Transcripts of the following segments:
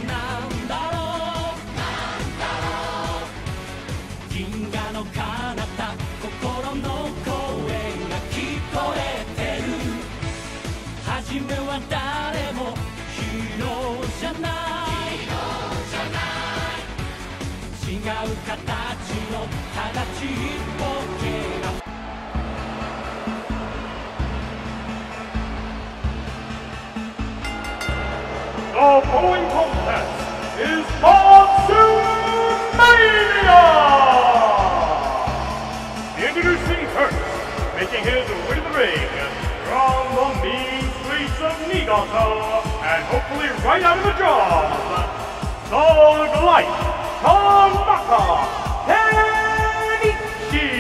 なんだろう銀河の彼方心の声が聞こえてる初めは誰もヒーローじゃない違う形のただちっぽけなThe following contest is Batsumania! Introducing first, making his way to the ring, from the mean streets of Niigata, and hopefully right out of the job, Dog Life, Hisshi!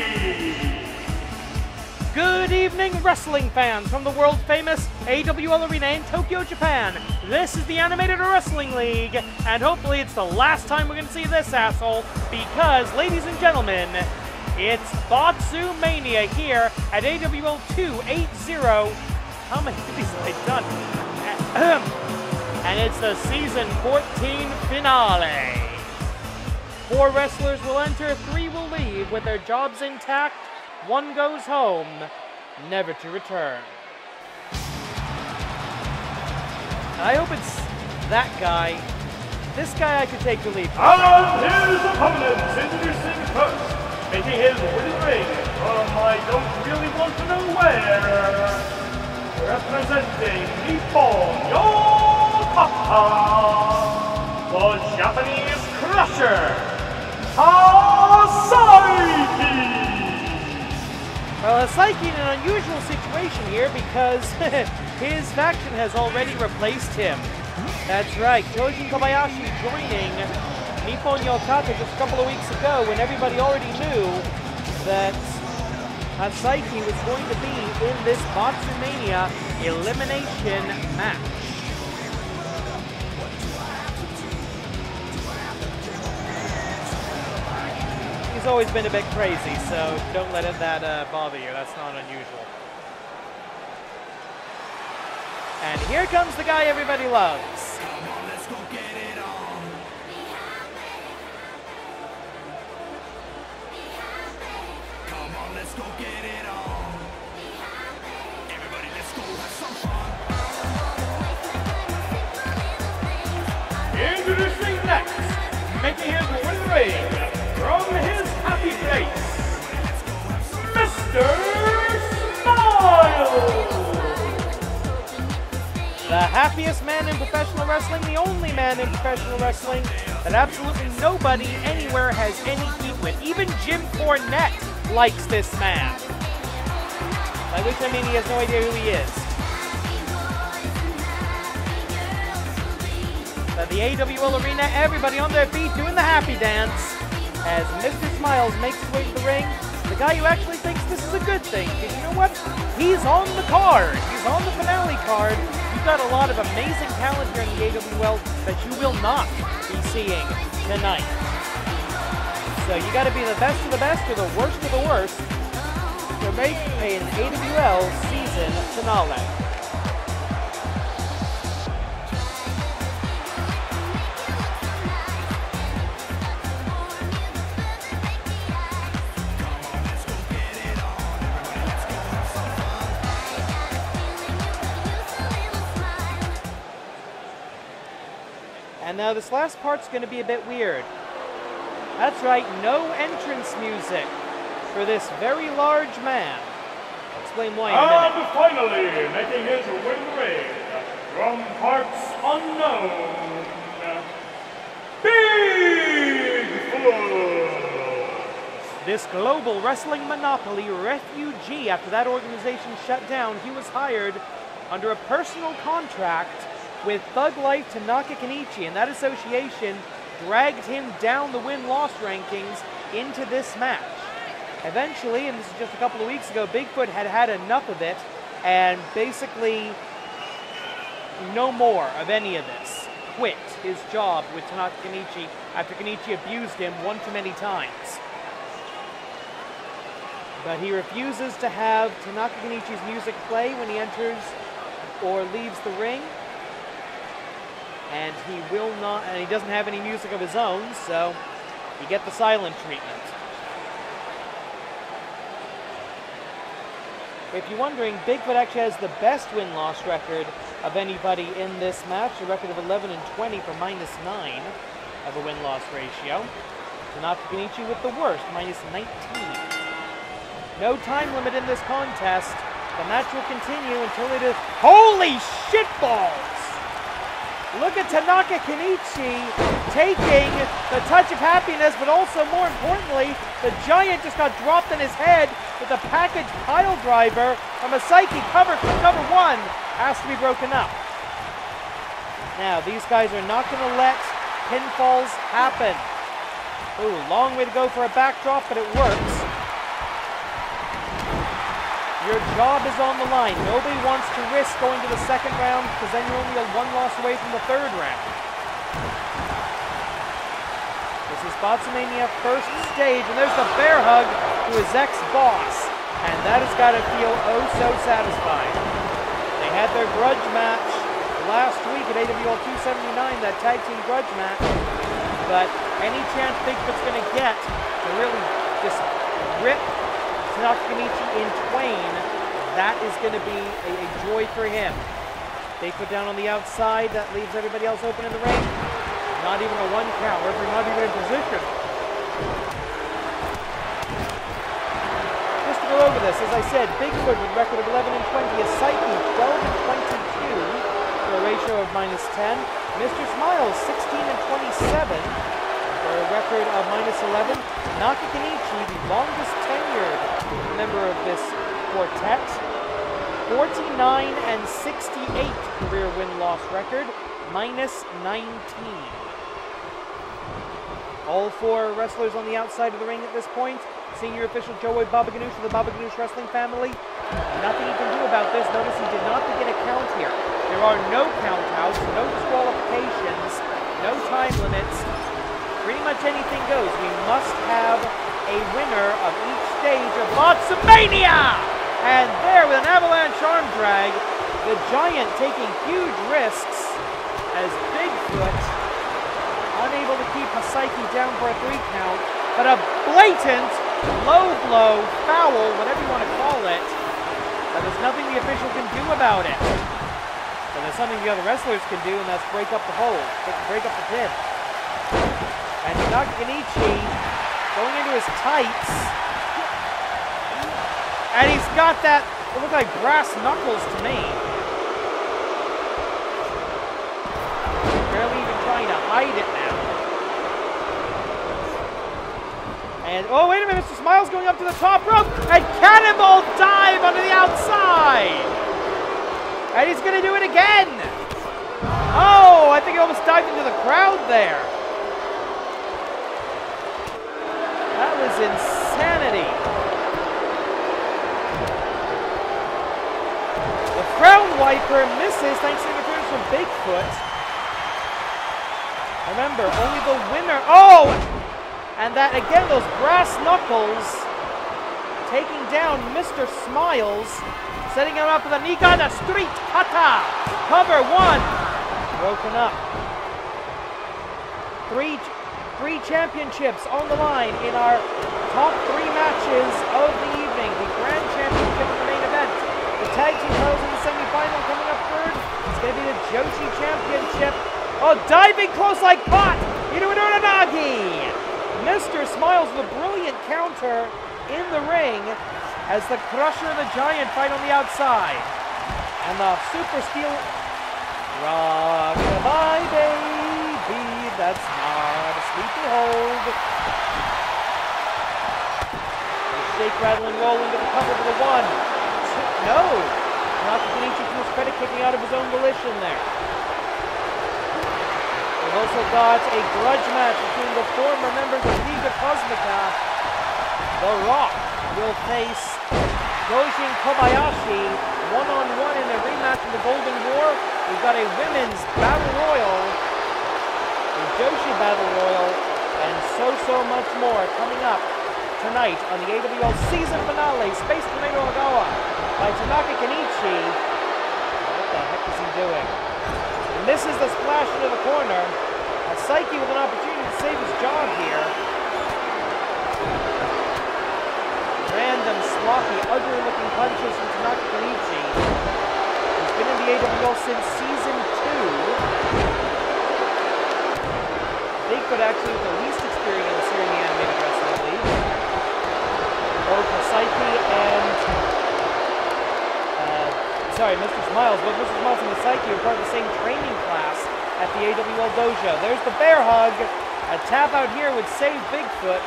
Good evening, wrestling fans from the world-famous AWL Arena in Tokyo, Japan. This is the Animated Wrestling League, and hopefully it's the last time we're going to see this asshole, because, ladies and gentlemen, it's Batsumania here at AWL 280. How many of these have I done? And it's the Season 14 finale. 4 wrestlers will enter, 3 will leave with their jobs intact. 1 goes home, never to return. I hope it's that guy. This guy I could take the lead. And his opponents, introducing first, making his way to the ring from I don't really want to know where, representing Nippon Yokata, the Japanese Crusher, Azteckaizer! Well, Hisshi in an unusual situation here because his faction has already replaced him. That's right, Kyoujin Kobayashi joining Nippon Yokata just a couple of weeks ago when everybody already knew that Hisshi was going to be in this Batsumania elimination match. He's always been a bit crazy, so don't let that bother you. That's not unusual. And here comes the guy everybody loves. Come on, let's go get it on. Come on, let's go get it on. Everybody, let's go have some fun. Introducing next, making his way to the ring, from his happy place, Mr. Smile! The happiest man in professional wrestling, the only man in professional wrestling that absolutely nobody anywhere has any heat with. Even Jim Cornette likes this man. By which I mean he has no idea who he is. At the AWL Arena, everybody on their feet doing the happy dance. As Mr. Smiles makes his way to the ring, the guy who actually thinks this is a good thing. Because you know what? He's on the card. He's on the finale card. You've got a lot of amazing talent here in the AWL that you will not be seeing tonight. So you got to be the best of the best or the worst of the worst to make an AWL season finale. And now this last part's going to be a bit weird. That's right, no entrance music for this very large man. I'll explain why in a minute. And finally, making his way to the ring, from parts unknown, Bigfoot! This global wrestling monopoly refugee, after that organization shut down, he was hired under a personal contract with Thug Life Tanaka Kenichi, and that association dragged him down the win-loss rankings into this match. Eventually, and this is just a couple of weeks ago, Bigfoot had had enough of it, and basically no more of any of this. Quit his job with Tanaka Kenichi after Kenichi abused him one too many times. But he refuses to have Tanaka Kenichi's music play when he enters or leaves the ring. and he will not, and he doesn't have any music of his own, so you get the silent treatment. If you're wondering, Bigfoot actually has the best win-loss record of anybody in this match, a record of 11-20 for -9 of a win-loss ratio. Tanaka Kenichi with the worst, -19. No time limit in this contest. The match will continue until it is... Holy shitballs! Look at Tanaka Kenichi taking the touch of happiness, but also more importantly, the Giant just got dropped in his head with a package pile driver from a Psyche cover one. Has to be broken up. Now, these guys are not going to let pinfalls happen. Ooh, long way to go for a backdrop, but it works. Your job is on the line. Nobody wants to risk going to the second round because then you're only one loss away from the third round. This is Batsumania first stage, and there's the bear hug to his ex-boss. And that has got to feel oh so satisfying. They had their grudge match last week at AWL 279, that tag team grudge match. But any chance Bigfoot's going to get to really just rip Tanaka Kenichi in twain, that is going to be a joy for him. Bigfoot down on the outside, that leaves everybody else open in the ring. Not even a 1 count, referee not even in position. Just to go over this, as I said, Bigfoot with a record of 11-20, a Psyche 12-22 for a ratio of -10. Mr. Smiles 16-27 for a record of -11. Tanaka Kenichi, the longest tenured member of this quartet, 49-68 career win-loss record, -19. All 4 wrestlers on the outside of the ring at this point. Senior official Joey Baba Ganoush of the Baba Ganoush Wrestling family. Nothing he can do about this. Notice he did not begin a count here. There are no countouts, no disqualifications, no time limits. Pretty much anything goes. We must have a winner of each stage of Batsumania! And there, with an avalanche arm drag, the Giant taking huge risks as Bigfoot unable to keep a Psyche down for a 3 count, but a blatant low blow, foul, whatever you want to call it. But there's nothing the official can do about it. But there's something the other wrestlers can do, and that's break up the hold, break up the pin. And Tanaka Kenichi going into his tights. And he's got that, it looked like brass knuckles to me. Barely even trying to hide it now. And, oh, wait a minute, Mr. Smiles going up to the top rope. And cannonball dive onto the outside. And he's going to do it again. Oh, I think he almost dived into the crowd there. That was insanity. The crown wiper misses thanks to interference from Bigfoot. Remember, only the winner. Oh! And that, again, those brass knuckles taking down Mr. Smiles, setting him up with a Nigata Street Kata. Cover 1. Broken up. Three championships on the line in our top 3 matches of the evening. The Grand Championship in the main event. The Tag Team titles in the semifinal coming up third. It's going to be the Joshi Championship. Oh, diving close like pot into an Uranagi. Mr. Smiles with a brilliant counter in the ring as the Crusher and the Giant fight on the outside. And the Super Steel... Rock-a-bye, baby, that's not a sleepy hold. They shake, rattle, and roll into the cover for the 1. No! Tanaka Kenichi, to his credit, kicking out of his own volition there. We've also got a grudge match between the former members of Liga Cosmica. The Rock will face Kyoujin Kobayashi one-on-one in a rematch of the Golden War. We've got a women's battle royal, a Joshi battle royal, and so much more coming up tonight on the AWL season finale, Space Tornado Ogawa by Tanaka Kenichi. What the heck is he doing? Misses the splash into the corner. Psyche with an opportunity to save his job here. Random, sloppy, ugly-looking punches from Tanaka Kenichi. He's been in the AWL since Season 2. Bigfoot actually with the least experience here in the Animated Wrestling League. Both Psyche and... Mr. Smiles. Both Mr. Smiles and Psyche are part of the same training class at the AWL dojo. There's the bear hug. A tap out here would save Bigfoot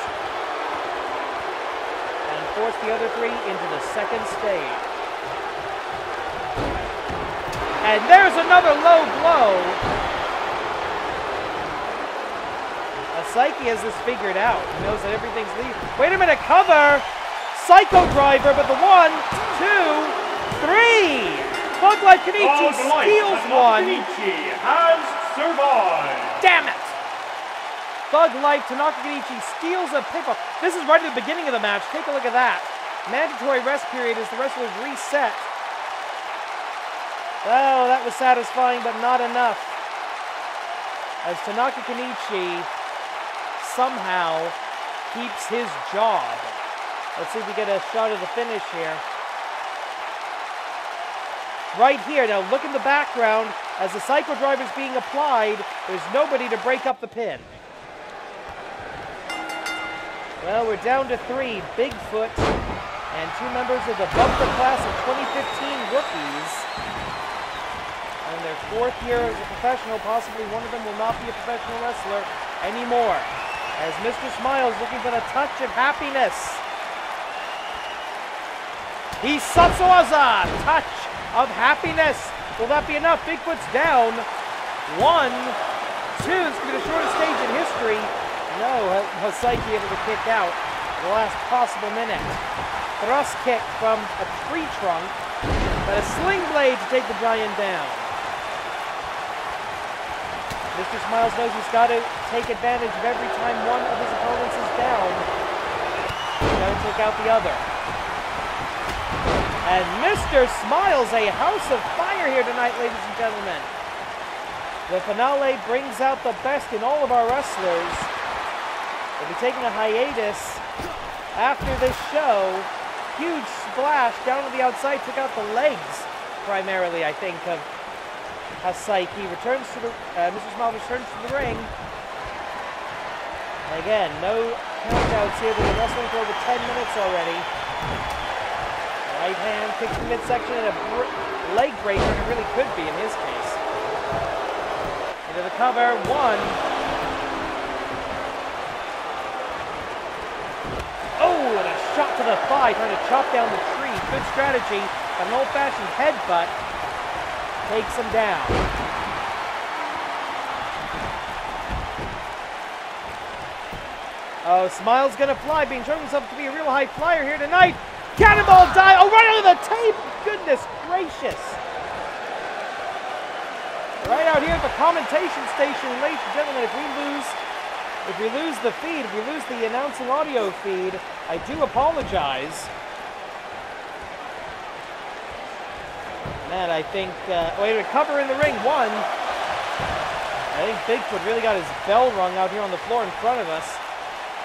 and force the other three into the second stage. And there's another low blow. Psyche has this figured out. He knows that everything's leaving. Wait a minute, cover! Psycho Driver, but the 1, 2, 3! Thug Life Kenichi steals one. Kenichi has survived. Damn it! Thug Life Tanaka Kenichi steals a pinfall. This is right at the beginning of the match. Take a look at that. Mandatory rest period as the wrestlers reset. Oh, that was satisfying, but not enough. As Tanaka Kenichi somehow keeps his job. Let's see if we get a shot of the finish here. Right here, now look in the background. As the Psycho Driver is being applied, there's nobody to break up the pin. Well, we're down to 3. Bigfoot and 2 members of the bumper class of 2015 rookies. And their 4th year as a professional, possibly one of them will not be a professional wrestler anymore. As Mr. Smiles looking for the touch of happiness. Hisatsuwaza, touch of happiness. Will that be enough? Bigfoot's down. 1, 2. This could be the shortest stage in history. No, Psyche able to kick out the last possible minute. Thrust kick from a tree trunk, but a sling blade to take the giant down. Mr. Smiles knows he's got to take advantage of every time one of his opponents is down. He's got to take out the other. And Mr. Smiles, a house of fire here tonight, ladies and gentlemen. The finale brings out the best in all of our wrestlers. We'll be taking a hiatus after this show. Huge splash down to the outside, took out the legs, primarily, I think, of Psyche. Returns to the, Mr. Smiles returns to the ring. And again, no countouts here. They've been wrestling for over 10 minutes already. Right hand kicks the midsection and a leg breaker, and it really could be in his case. Into the cover, 1. Oh, and a shot to the thigh, trying to chop down the tree. Good strategy, but an old-fashioned headbutt takes him down. Oh, Smile's gonna fly, being shown himself to be a real high flyer here tonight. Cannonball dive! Oh, right under the tape! Goodness gracious! Right out here at the commentation station, ladies and gentlemen, if we lose the feed, if we lose the announcing audio feed, I do apologize. Man, I think, wait a minute, cover in the ring, 1. I think Bigfoot really got his bell rung out here on the floor in front of us.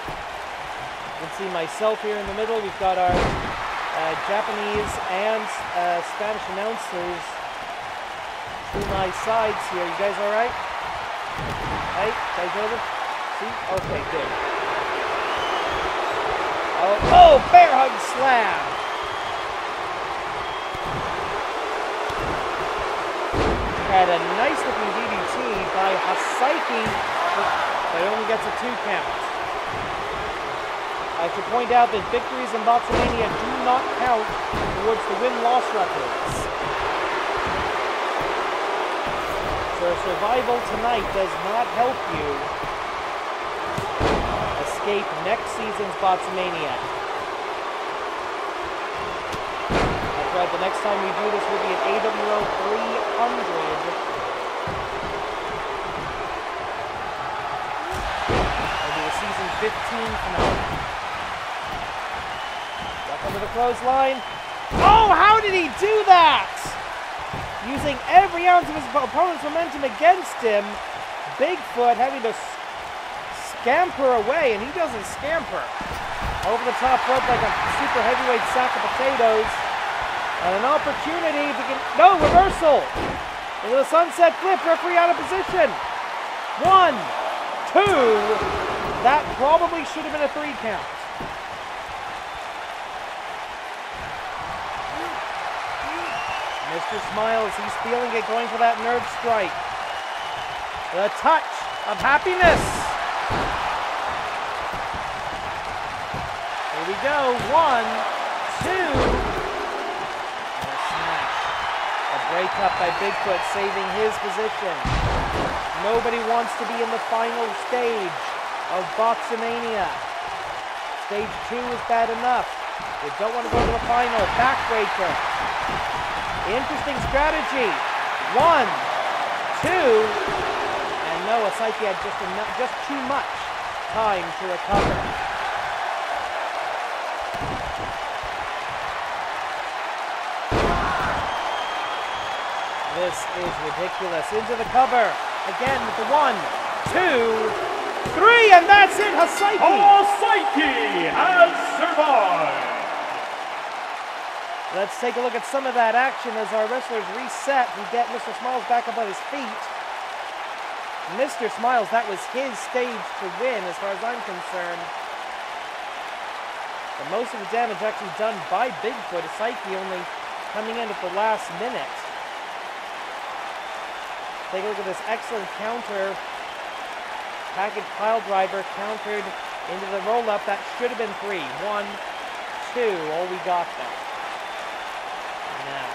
You can see myself here in the middle. We've got our Japanese and Spanish announcers to my sides here. You guys all right? Hey, guys over? See? Okay, good. Oh, bear hug slam! Had a nice looking DDT by Psyche, but it only gets a 2 count. I should point out that victories in Batsumania do not count towards the win-loss records. So survival tonight does not help you escape next season's Batsumania. That's right, the next time we do this will be at AWL 300. It'll be the season 15 finale. Under the clothesline. Oh, how did he do that? using every ounce of his opponent's momentum against him. Bigfoot having to scamper away, and he doesn't scamper. Over the top rope like a super heavyweight sack of potatoes. And an opportunity to get... No, reversal! Into the sunset flip, referee out of position. 1, 2. That probably should have been a 3 count. Mr. Smiles, he's feeling it, going for that nerve strike. The touch of happiness. Here we go. 1, 2. And a smash. A break up by Bigfoot, saving his position. Nobody wants to be in the final stage of Batsumania. Stage 2 is bad enough. They don't want to go to the final. Backbreaker. Interesting strategy. 1, 2. And no, Psyche had just too much time to recover. This is ridiculous. Into the cover. Again with the 1, 2, 3, and that's it. Psyche. Psyche has survived. Let's take a look at some of that action as our wrestlers reset and get Mr. Smiles back up on his feet. Mr. Smiles, that was his stage to win as far as I'm concerned. But most of the damage actually done by Bigfoot, Psyche only coming in at the last minute. Take a look at this excellent counter. Package pile driver countered into the roll-up. That should have been 3. 1, 2, all we got there. Now,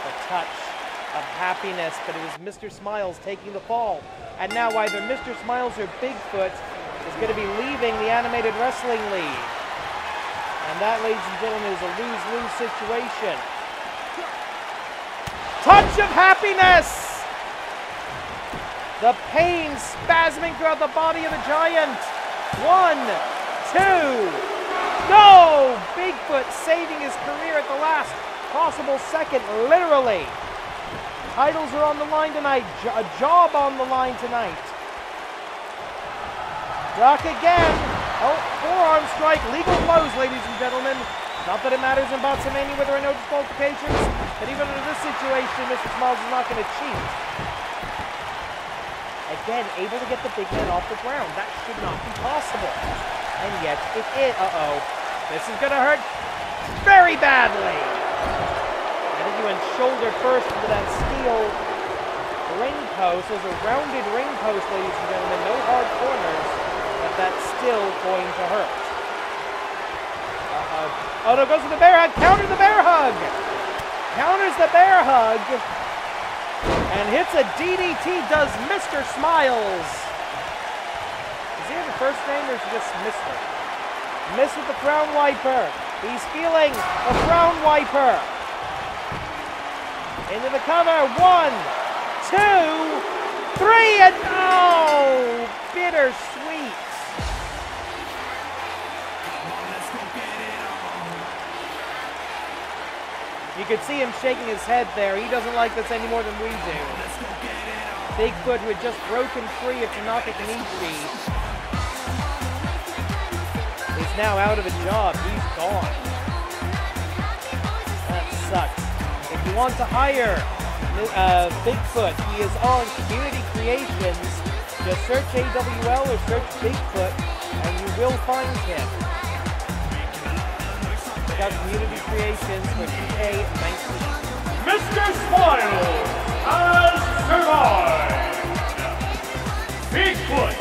the touch of happiness, but it was Mr. Smiles taking the fall. And now either Mr. Smiles or Bigfoot is going to be leaving the Animated Wrestling League. And that, ladies and gentlemen, is a lose-lose situation. Touch of happiness! The pain spasming throughout the body of the giant. 1, 2. No! Bigfoot saving his career at the last possible second, literally. Titles are on the line tonight. A job on the line tonight. Duck again. Oh, forearm strike. Legal blows, ladies and gentlemen. Not that it matters in Batsumania whether there are no disqualifications, but even in this situation, Mr. Smiles is not going to cheat. Again, able to get the big man off the ground. That should not be possible. And yet, it is. Uh-oh. This is going to hurt very badly. I think he went shoulder first into that steel ring post. Those are rounded ring posts, ladies and gentlemen. No hard corners, but that's still going to hurt. Uh-oh. Oh, no, goes for the bear hug. Counter the bear hug. Counters the bear hug. And hits a DDT, does Mr. Smiles. Is he the first name or is he just Mr.? Miss with the crown wiper. He's feeling the crown wiper. Into the cover. 1, 2, 3, and oh, bittersweet. You could see him shaking his head there. He doesn't like this any more than we do. Bigfoot, who had just broken free of Tanaka Kenichi, is now out of a job. He's gone. That sucks. If you want to hire Bigfoot, he is on Community Creations. Just search AWL or search Bigfoot, and you will find him. Check out Community Creations for TK19. Mr. Smiles has survived. Bigfoot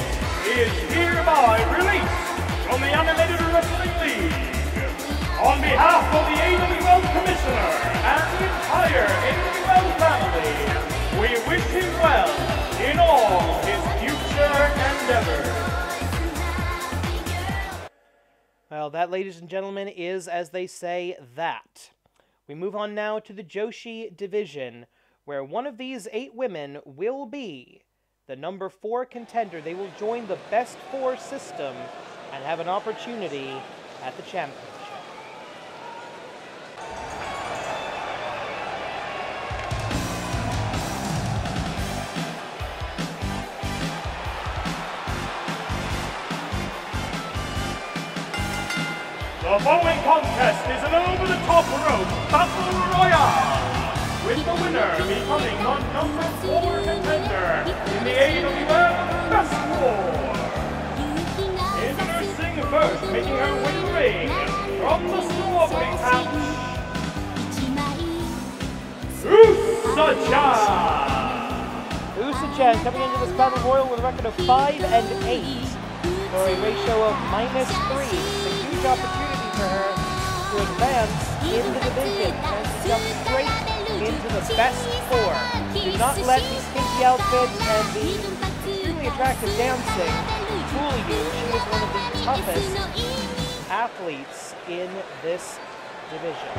is hereby released from the Animated Wrestling League. On behalf of the AWL Commissioner and the entire AWL family, we wish him well in all his future endeavors. Well, that, ladies and gentlemen, is, as they say, that. We move on now to the Joshi division, where one of these 8 women will be the number 4 contender. They will join the best 4 system and have an opportunity at the championship. The following contest is an over-the-top rope battle royale, with the winner becoming the number 4 contender in the AWL Best 4. Introducing first, making her way to the ring from the strawberry patch, Erupcion coming into this battle royal with a record of 5 and 8 for a ratio of -3. It's a huge opportunity for her to advance in the division and to jump straight into the best 4. Do not let these kinky outfits and the extremely attractive dancing fool you. She is one of the toughest athletes in this division.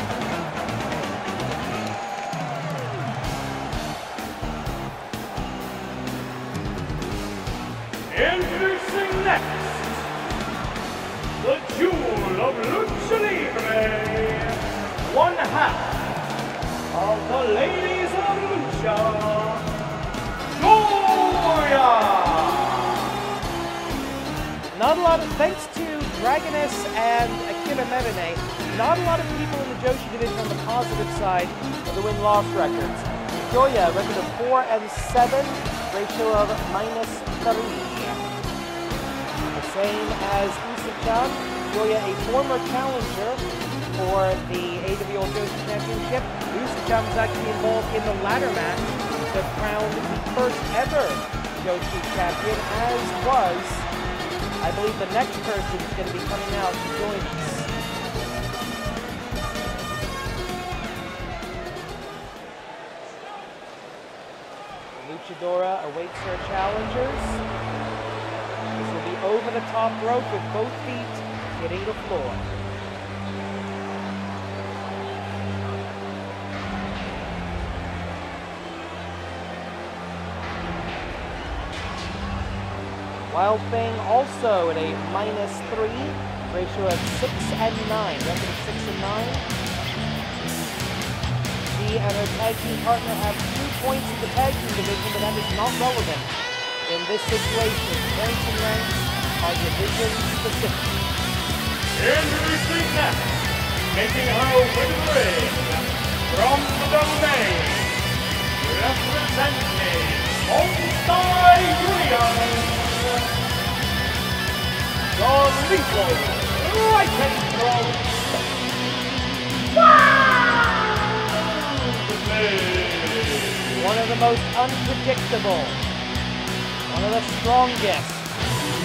Introducing next, the jewel of Lucha Libre, one half of the ladies of Lucha, Joshi! Not a lot of, thanks to Dragoness and Akira Merune, not a lot of people in the Joshi division on the positive side of the win-loss records. Joya, record of 4 and 7, ratio of -3. Same as Erupcion, Joya a former challenger for the AWL Joshi Championship. Erupcion was actually involved in the ladder match to crown the first ever Joshi champion, as was, I believe, the next person is going to be coming out to join us. Luchadora awaits her challengers. Over the top rope with both feet hitting the floor. Wild Thing also at a -3, ratio of 6 and 9, record of 6 and 9. She and her tag team partner have 2 points in the tag team division, but that is not relevant in this situation. Points and ranks are division specific. Introducing next, making her way to the ring from the domain, representing All-Star Union, the lethal right hand throw. One of the most unpredictable, one of the strongest,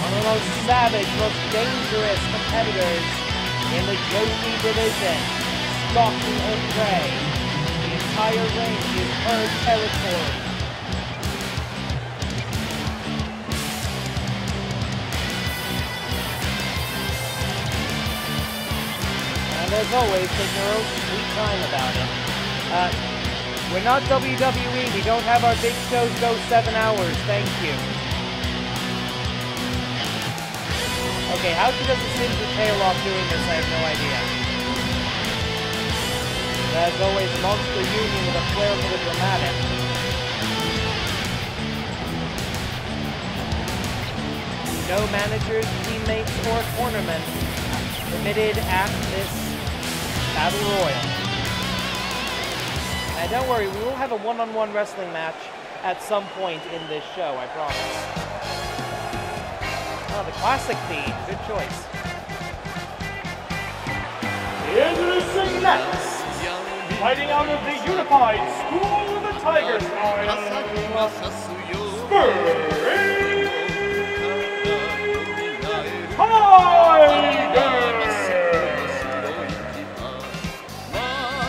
one of the most savage, most dangerous competitors in the Joshi division, stalking her prey. The entire ring is her territory. And as always, taking her own sweet time about it. We're not WWE, we don't have our big shows go 7 hours, thank you. Okay, how she doesn't singe her tail off doing this, I have no idea. As always, Monster Union with a flair for the dramatic. No managers, teammates, or cornermen permitted at this Battle Royal. And don't worry, we will have a one-on-one wrestling match at some point in this show, I promise. Oh, the classic theme. Good choice. Introducing next, fighting out of the unified School of the Tiger style,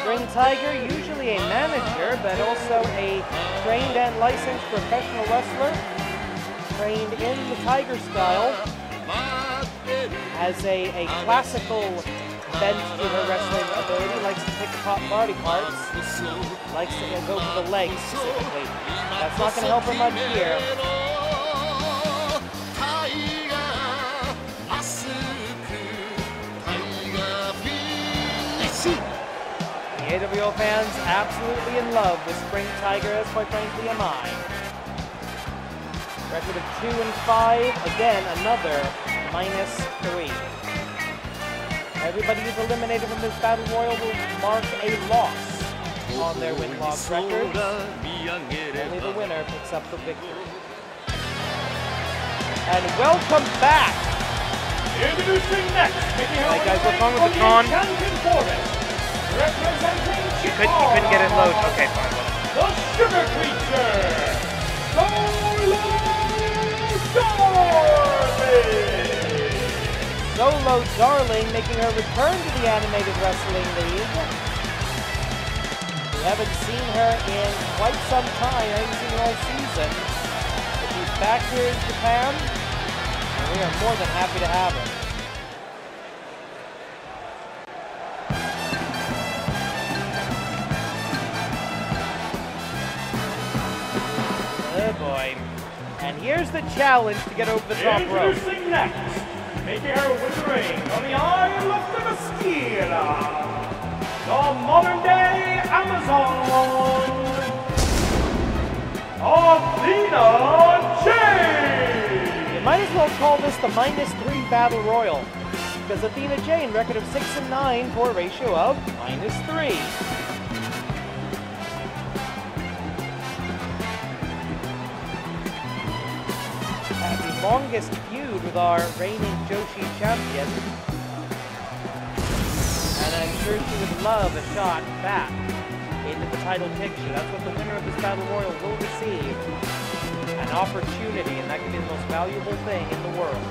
Spring Tiger, usually a manager, but also a trained and licensed professional wrestler. Trained in the Tiger style, has a classical bent to her wrestling ability, likes to pick apart body parts, likes to go for the legs specifically. That's not going to help her much here. The AWL fans absolutely in love with Spring Tiger, as quite frankly am I. Record of 2 and 5, again another -3. Everybody who's eliminated from this Battle Royal will mark a loss on their win-loss record. Only the winner picks up the victory. And welcome back! Introducing next, Alright guys, what's wrong with the con? You couldn't get it load. Okay, fine. The Sugar Creature! Solo Darling making her return to the Animated Wrestling League. We haven't seen her in quite some time. I haven't seen her all season. But she's back here in Japan, and we are more than happy to have her. Oh boy. And here's the challenge to get over the top rope. Introducing next, making her win the ring on the Isle of Estrella, the modern-day Amazon, Athena Jane! You might as well call this the -3 Battle Royal, because Athena Jane, record of 6-9 for a ratio of -3. The longest feud with our reigning Joshi champion. And I'm sure she would love a shot back into the title picture. That's what the winner of this Battle Royal will receive. An opportunity, and that can be the most valuable thing in the world.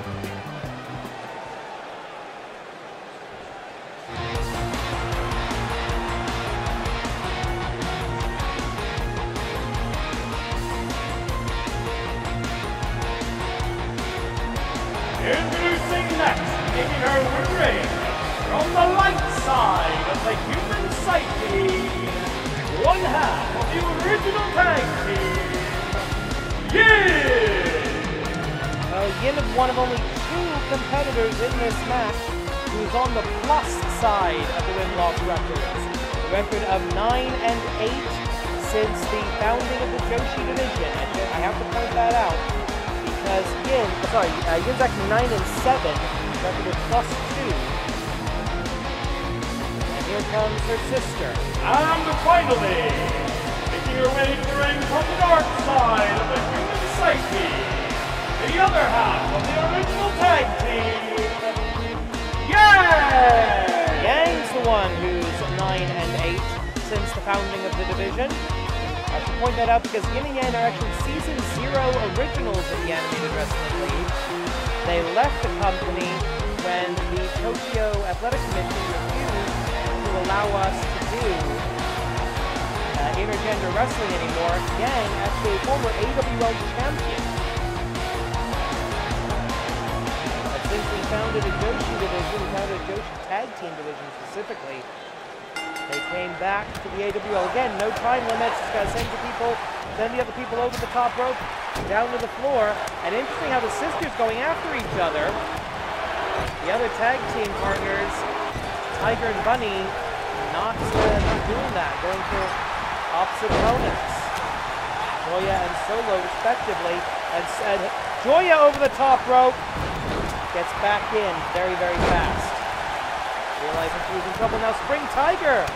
Introducing next, making her win the ring from the light side of the human psyche, one half of the original tag team, Yin! Well, Yin is one of only 2 competitors in this match who's on the plus side of the win-loss records. A record of 9-8 since the founding of the Joshi division. I have to point that out. Because Yin's actually 9-7, record of +2. And here comes her sister. And finally, making her way to the ring from the dark side of the human psyche, the other half of the original tag team, Yang! Yang's the one who's 9-8 since the founding of the division. I should point that out because Yin and Yang are actually Season 0 originals of the Animated Wrestling League. They left the company when the Tokyo Athletic Commission refused to allow us to do intergender wrestling anymore. Yang, actually a former AWL champion. But since we founded a Joshi division, we founded a Joshi tag team division specifically, they came back to the AWL. Again, no time limits. Just gotta send the other people over the top rope, down to the floor. And interesting how the sisters going after each other. The other tag team partners, Tiger and Bunny, not doing that, going for opposite opponents. Joya and Solo, respectively. And Joya over the top rope, gets back in very, very fast. Realizing she was in trouble. Now Spring Tiger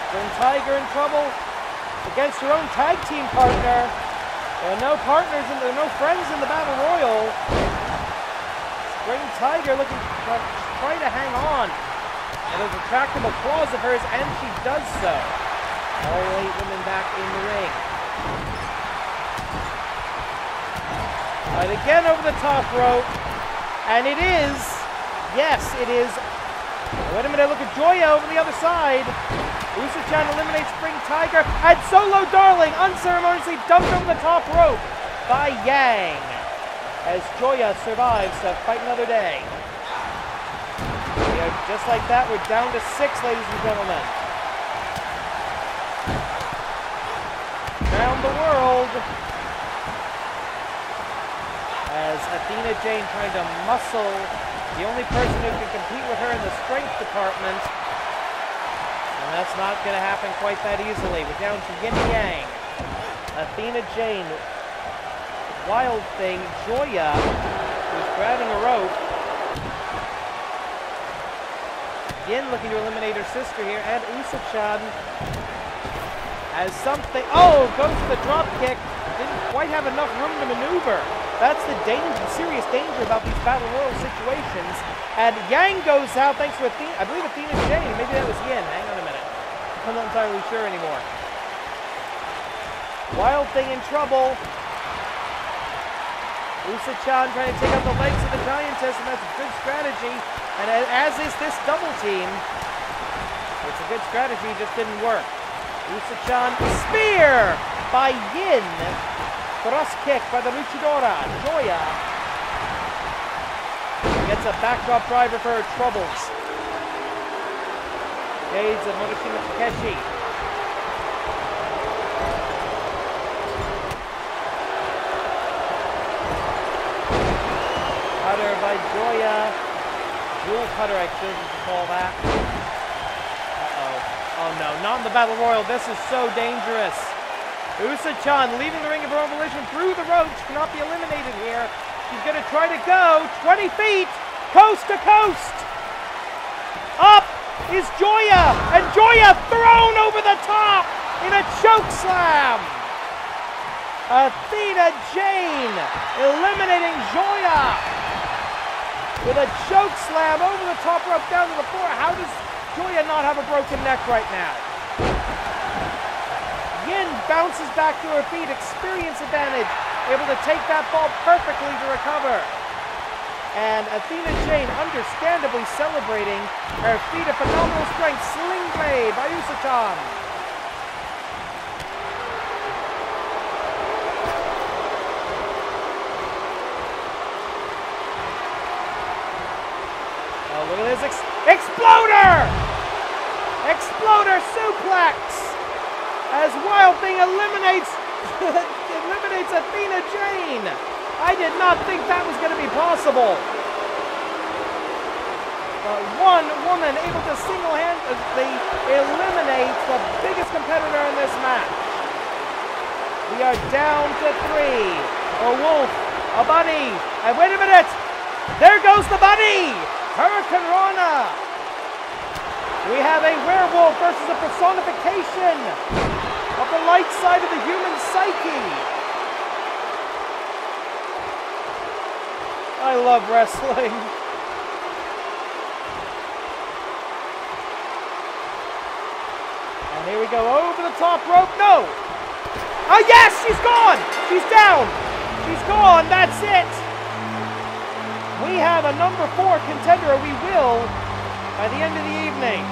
Spring Tiger in trouble against her own tag team partner. There are no partners and there are no friends in the Battle Royal. Spring Tiger looking to try to hang on. And there's a retractable claws of hers, and she does so. All 8 women back in the ring. Right, again over the top rope. And it is... Yes, it is. Wait a minute, look at Joya over the other side. Usa-chan eliminates Spring Tiger, and Solo Darling unceremoniously dumped over the top rope by Yang, as Joya survives to fight another day. Just like that, we're down to 6, ladies and gentlemen. Around the world, as Athena Jane trying to muscle the only person who can compete with her in the strength department. And that's not going to happen quite that easily. We're down to Yin and Yang. Athena Jane. Wild Thing. Joya, who's grabbing a rope. Yin looking to eliminate her sister here, and Usa-chan has something. Oh, goes for the drop kick. Didn't quite have enough room to maneuver. That's the serious danger about these Battle Royal situations. And Yang goes out thanks to Athena. I believe Athena Jane. Maybe that was Yin. Hang on a minute. I'm not entirely sure anymore. Wild Thing in trouble. Usa-chan trying to take out the legs of the Giantess, and that's a good strategy. And as is this double team, it's a good strategy, just didn't work. Usa-chan, spear by Yin. Thrust kick by the Luchadora. Joya gets a backdrop driver for her troubles. Shades of Morishima Takeshi. Cutter by Joya. Dual cutter, I should call that. Uh-oh. Oh no, not in the Battle Royal. This is so dangerous. Usa-chan leaving the ring of her own volition through the ropes. Cannot be eliminated here. She's going to try to go 20 feet, coast to coast. Up is Joya, and Joya thrown over the top in a choke slam. Athena Jane eliminating Joya with a choke slam over the top rope down to the floor. How does Joya not have a broken neck right now? Yin bounces back to her feet, experience advantage, able to take that ball perfectly to recover. And Athena Jane understandably celebrating her feat of phenomenal strength. Sling blade by Usa-chan. Oh, look at this exploder! Exploder suplex! As Wild Thing eliminates Athena Jane. I did not think that was going to be possible. But one woman able to single-handedly eliminate the biggest competitor in this match. We are down to 3. A wolf, a bunny, and wait a minute! There goes the bunny! Hurricane Rana! We have a werewolf versus a personification of the light side of the human psyche. I love wrestling. And here we go over the top rope. No! Oh yes, she's gone! She's down! She's gone, that's it! We have a number 4 contender, we will, by the end of the evening.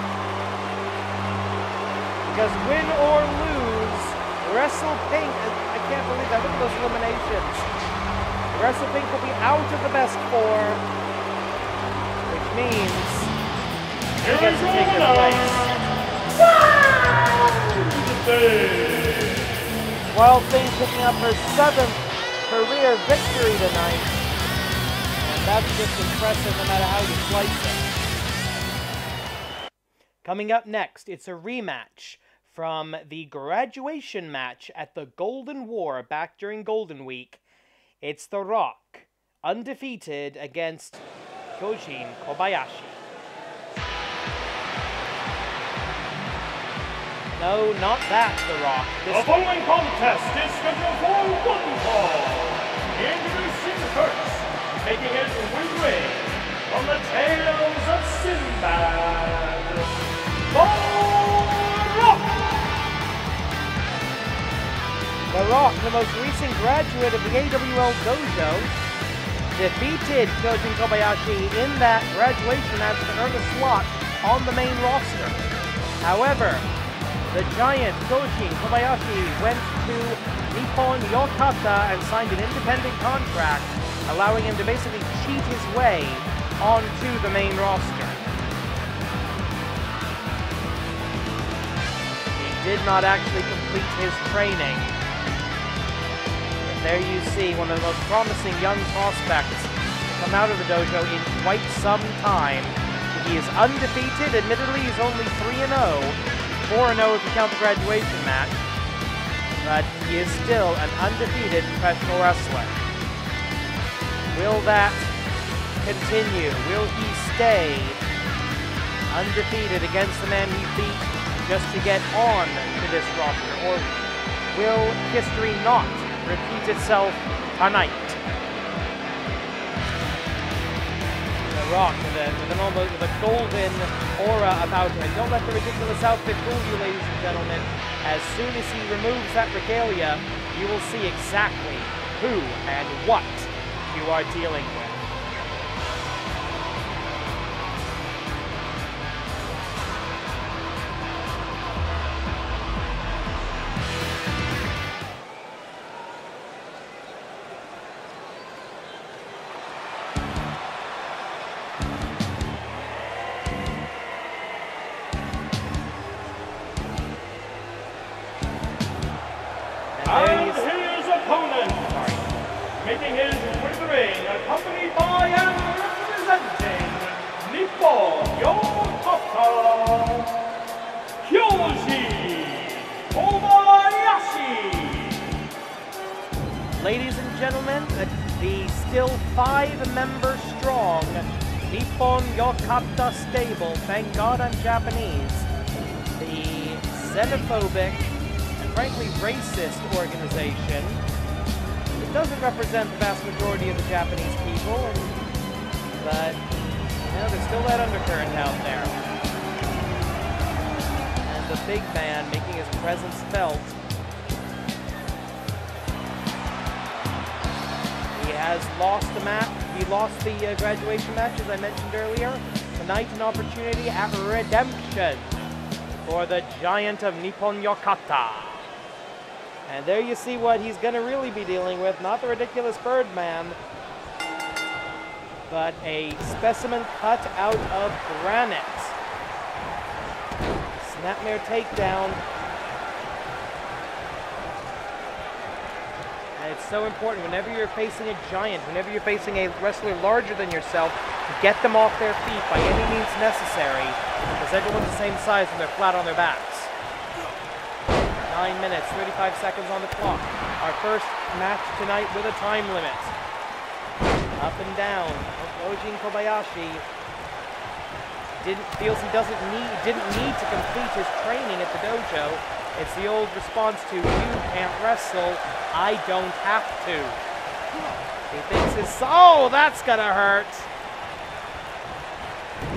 Because win or lose, ResuPINK, I can't believe that, look at those eliminations. ResuPINK will be out of the best 4, which means he gets to take his place. Wild Thing picking up her 7th career victory tonight. And that's just impressive no matter how you slice it. Coming up next, it's a rematch from the graduation match at the Golden War back during Golden Week. It's The Rock, undefeated, against Kyoujin Kobayashi. No, not that The Rock. The following contest is scheduled for one fall. Introducing first, making his way to ring from the Tales of Sinbad, The Rock! The Rock, the most recent graduate of the AWL dojo, defeated Kyoujin Kobayashi in that graduation match to earn a slot on the main roster. However, the giant Kyoujin Kobayashi went to Nippon Yokata and signed an independent contract, allowing him to basically cheat his way onto the main roster. He did not actually complete his training. But there you see one of the most promising young prospects come out of the dojo in quite some time. He is undefeated. Admittedly, he's only 3-0. 4-0 if you count the graduation match, but he is still an undefeated professional wrestler. Will that continue? Will he stay undefeated against the man he beat just to get on to this roster? Or will history not repeat itself tonight? The Rock with a golden aura about him. Don't let the ridiculous outfit fool you, ladies and gentlemen. As soon as he removes that regalia, you will see exactly who and what you are dealing with. And his opponent, making his way to the ring, accompanied by and representing Nippon Yokata, Kyoujin Kobayashi. Ladies and gentlemen, the still 5-member strong Nippon Yokata stable, thank God I'm Japanese, the xenophobic and frankly racist organization. It doesn't represent the vast majority of the Japanese people, but you know, there's still that undercurrent out there. And the big man making his presence felt. He has lost the match. He lost the graduation match, as I mentioned earlier. Tonight, an opportunity at redemption for the giant of Nippon Yokata. And there you see what he's going to really be dealing with. Not the ridiculous Birdman, but a specimen cut out of granite. Snapmare takedown. And it's so important whenever you're facing a giant, whenever you're facing a wrestler larger than yourself, to get them off their feet by any means necessary, because everyone's the same size when they're flat on their backs. 9 minutes, 35 seconds on the clock. Our first match tonight with a time limit. Up and down. Kyoujin Kobayashi feels he didn't need to complete his training at the dojo. It's the old response to, you can't wrestle, I don't have to. He thinks oh, that's gonna hurt.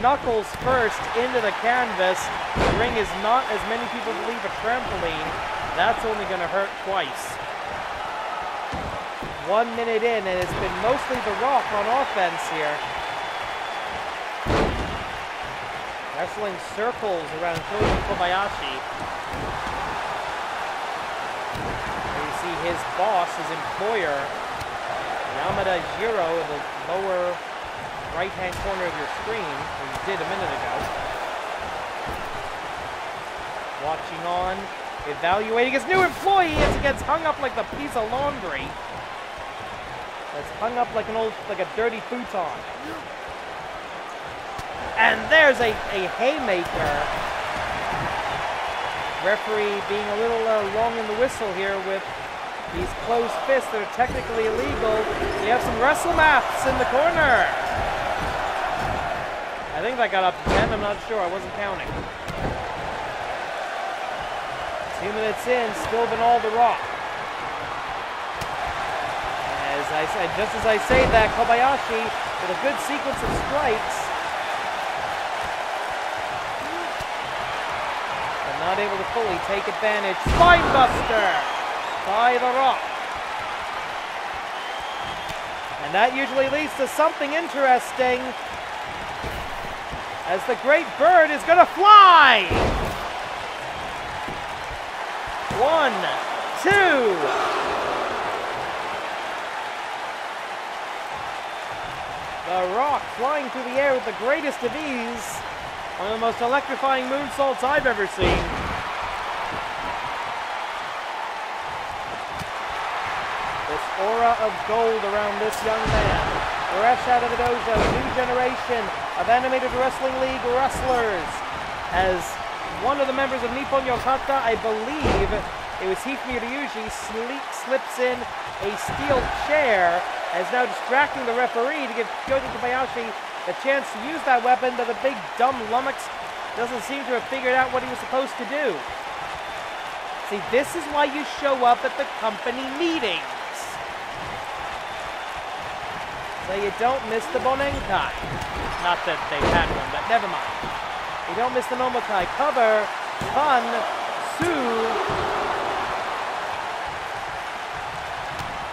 Knuckles first into the canvas. The ring is not, as many people believe, a trampoline. That's only going to hurt twice. 1 minute in, and it's been mostly The Rock on offense here. Wrestling circles around Kyoujin Kobayashi. There you see his boss, his employer, Yamada Jiro, in the lower right-hand corner of your screen, as you did a minute ago. Watching on, evaluating his new employee as he gets hung up like the piece of laundry. That's hung up like a dirty futon. And there's a haymaker. Referee being a little long in the whistle here with these closed fists that are technically illegal. We have some wrestle maths in the corner. I think that got up to 10, I'm not sure, I wasn't counting. 2 minutes in, still been all The Rock. Just as I say that, Kobayashi with a good sequence of strikes, but not able to fully take advantage. Spinebuster by The Rock. And that usually leads to something interesting, as the great bird is going to fly! 1, 2. The Rock flying through the air with the greatest of ease. One of the most electrifying moonsaults I've ever seen. This aura of gold around this young man. Fresh out of the dojo, new generation of Animated Wrestling League wrestlers. As one of the members of Nippon Yokata, I believe it was Hisshi slips in a steel chair, as now distracting the referee to give Kyoujin Kobayashi the chance to use that weapon, but the big dumb lummox doesn't seem to have figured out what he was supposed to do. See, this is why you show up at the company meetings. So you don't miss the Bonenkai. Not that they've had one, but never mind. You don't miss the Nomokai. Cover, Fun, Sue.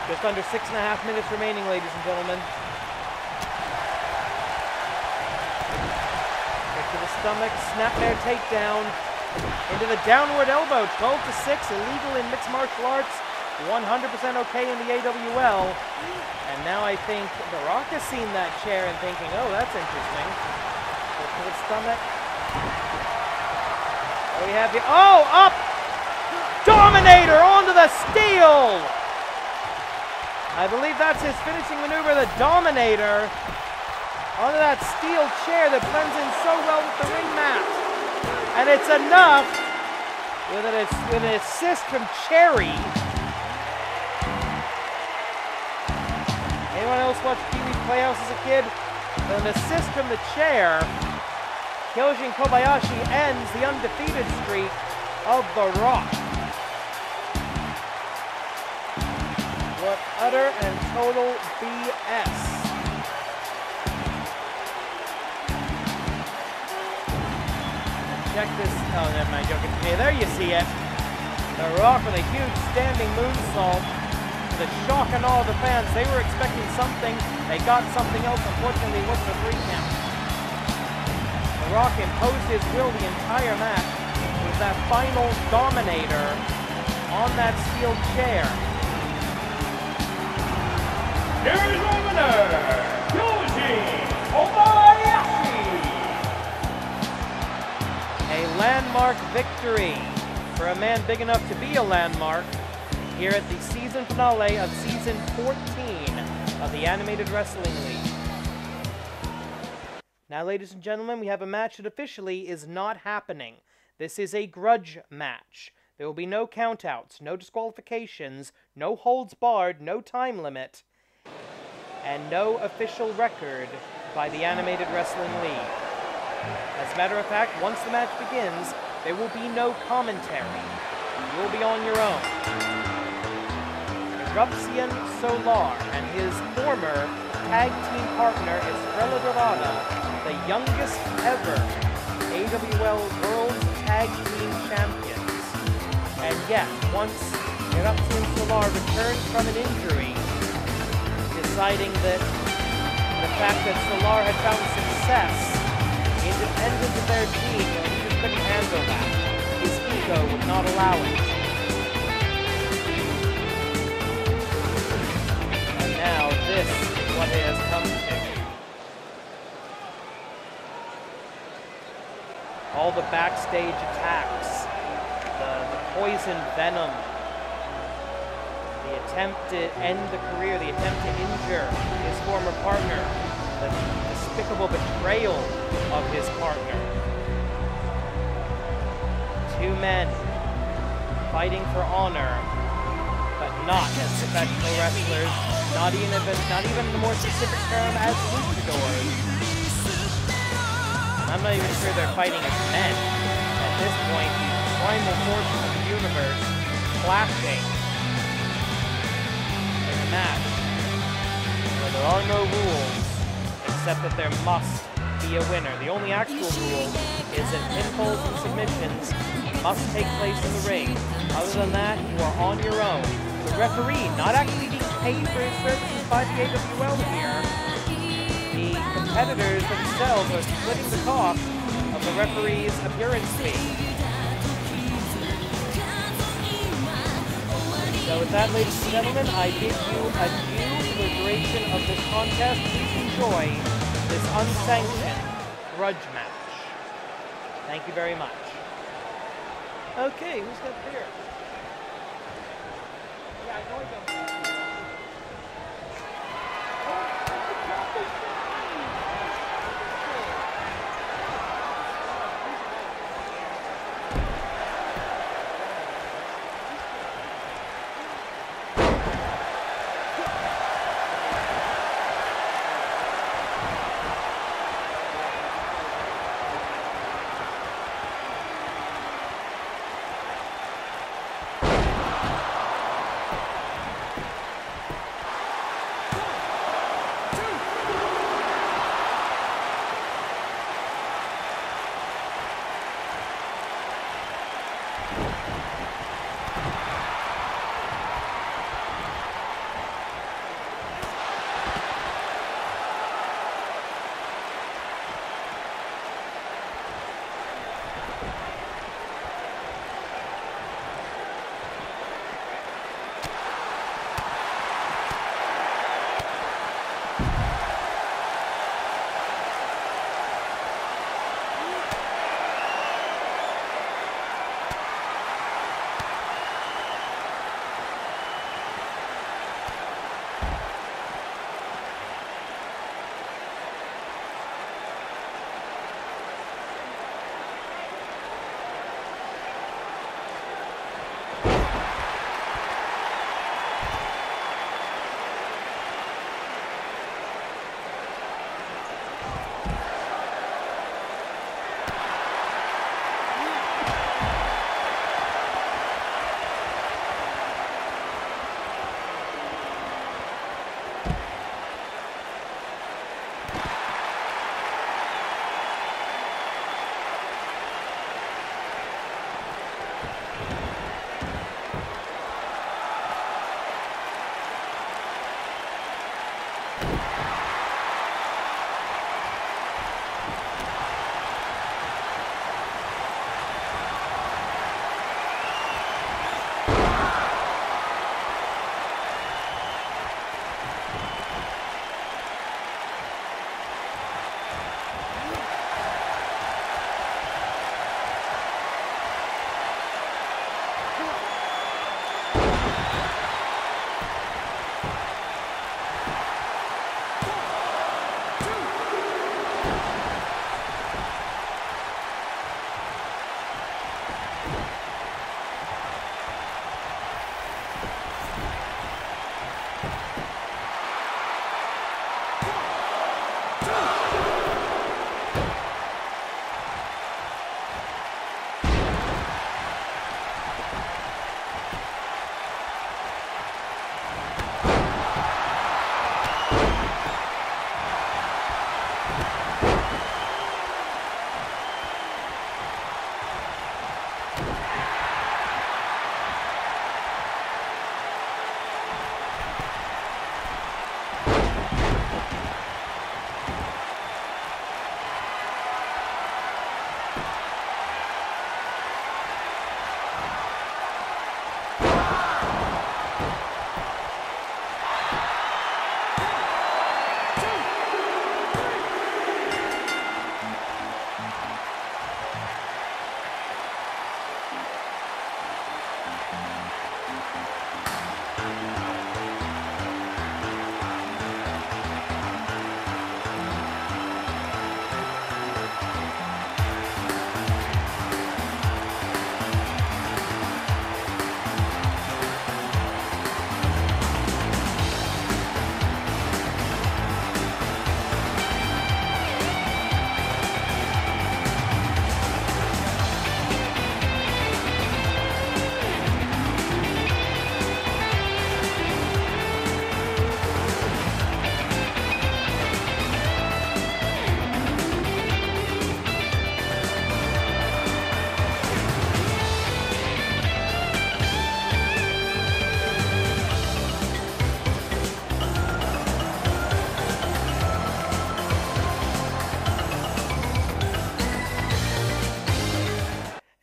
Just under 6.5 minutes remaining, ladies and gentlemen. Kick to the stomach, snapmare takedown. Into the downward elbow, 12-6, illegal in mixed martial arts. 100% okay in the AWL. And now I think The Rock has seen that chair and thinking, oh, that's interesting. Go to the stomach. What do we have here? Oh, up! Dominator onto the steel! I believe that's his finishing maneuver, the Dominator. Onto that steel chair that blends in so well with the ring mat. And it's enough with an assist from Cherry. Anyone else watch Pee-wee's Playhouse as a kid? With an assist from the chair, Kyoujin Kobayashi ends the undefeated streak of The Rock. What utter and total BS. Check this. Oh, never mind. Joking. Hey, there you see it. The Rock with a huge standing moonsault. The shock and awe of the fans. They were expecting something. They got something else. Unfortunately, it wasn't a 3 count. The Rock imposed his will the entire match. It was that final Dominator on that steel chair. Here is your winner, Kyoujin Kobayashi. A landmark victory for a man big enough to be a landmark here at the season finale of Season 14 of the Animated Wrestling League. Now, ladies and gentlemen, we have a match that officially is not happening. This is a grudge match. There will be no countouts, no disqualifications, no holds barred, no time limit, and no official record by the Animated Wrestling League. As a matter of fact, once the match begins, there will be no commentary. You will be on your own. Erupcion Solar and his former tag team partner, Estrella Dorada, the youngest ever AWL World Tag Team Champions. And yet, once Erupcion Solar returned from an injury, deciding that the fact that Solar had found success independent of their team, he just couldn't handle that. His ego would not allow it. And now this is what it has come to. All the backstage attacks, the poison venom, the attempt to end the career, the attempt to injure his former partner, the despicable betrayal of his partner. 2 men fighting for honor, but not as professional wrestlers, not even the more specific term as luchadors. And I'm not even sure they're fighting as men. At this point, the primal forces of the universe clashing in a match where there are no rules, except that there must be a winner. The only actual rule is that pinfalls and submissions must take place in the ring. Other than that, you are on your own. The referee not actually being paid for his services by the AWL here. The competitors themselves are splitting the cost of the referee's appearance fee. So with that, ladies and gentlemen, I bid you adieu for the duration of this contest. Please enjoy this unsanctioned grudge match. Thank you very much. Okay, who's got beer? Yeah, I know I don't.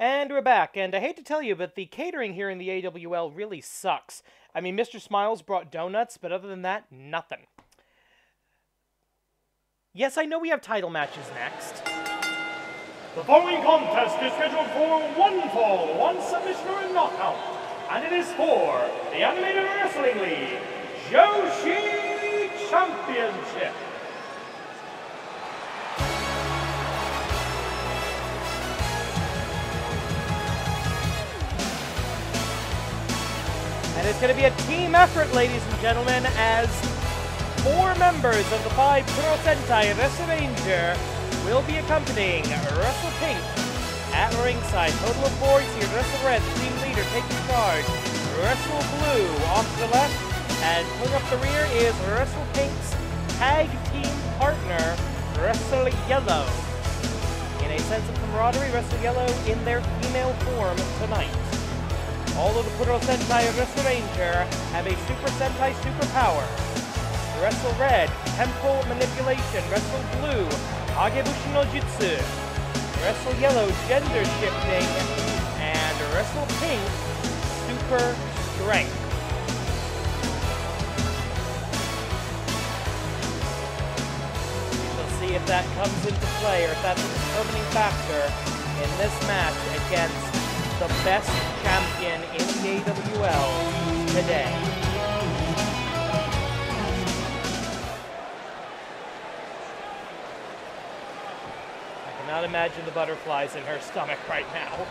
And we're back, and I hate to tell you, but the catering here in the AWL really sucks. I mean, Mr. Smiles brought donuts, but other than that, nothing. Yes, I know we have title matches next. The following contest is scheduled for one fall, one submission or a knockout, and it is for the Animated Wrestling League Joshi Championship. And it's going to be a team effort, ladies and gentlemen, as 4 members of the 5 Pro Sentai ResuPINK will be accompanying ResuPINK at ringside. Total of 4. You see ResuRed, the team leader, taking charge. ResuBlue off to the left, and pulling up the rear is ResuPINK's tag team partner, ResuYellow. In a sense of camaraderie, ResuYellow in their female form tonight. All of the Kuro Sentai Wrestle Ranger have a Super Sentai superpower. Wrestle Red, Temple Manipulation. Wrestle Blue, Agebushi no Jutsu. Wrestle Yellow, Gender Shifting. And Wrestle Pink, Super Strength. We'll see if that comes into play, or if that's a determining factor in this match against the best champion in the AWL today. I cannot imagine the butterflies in her stomach right now.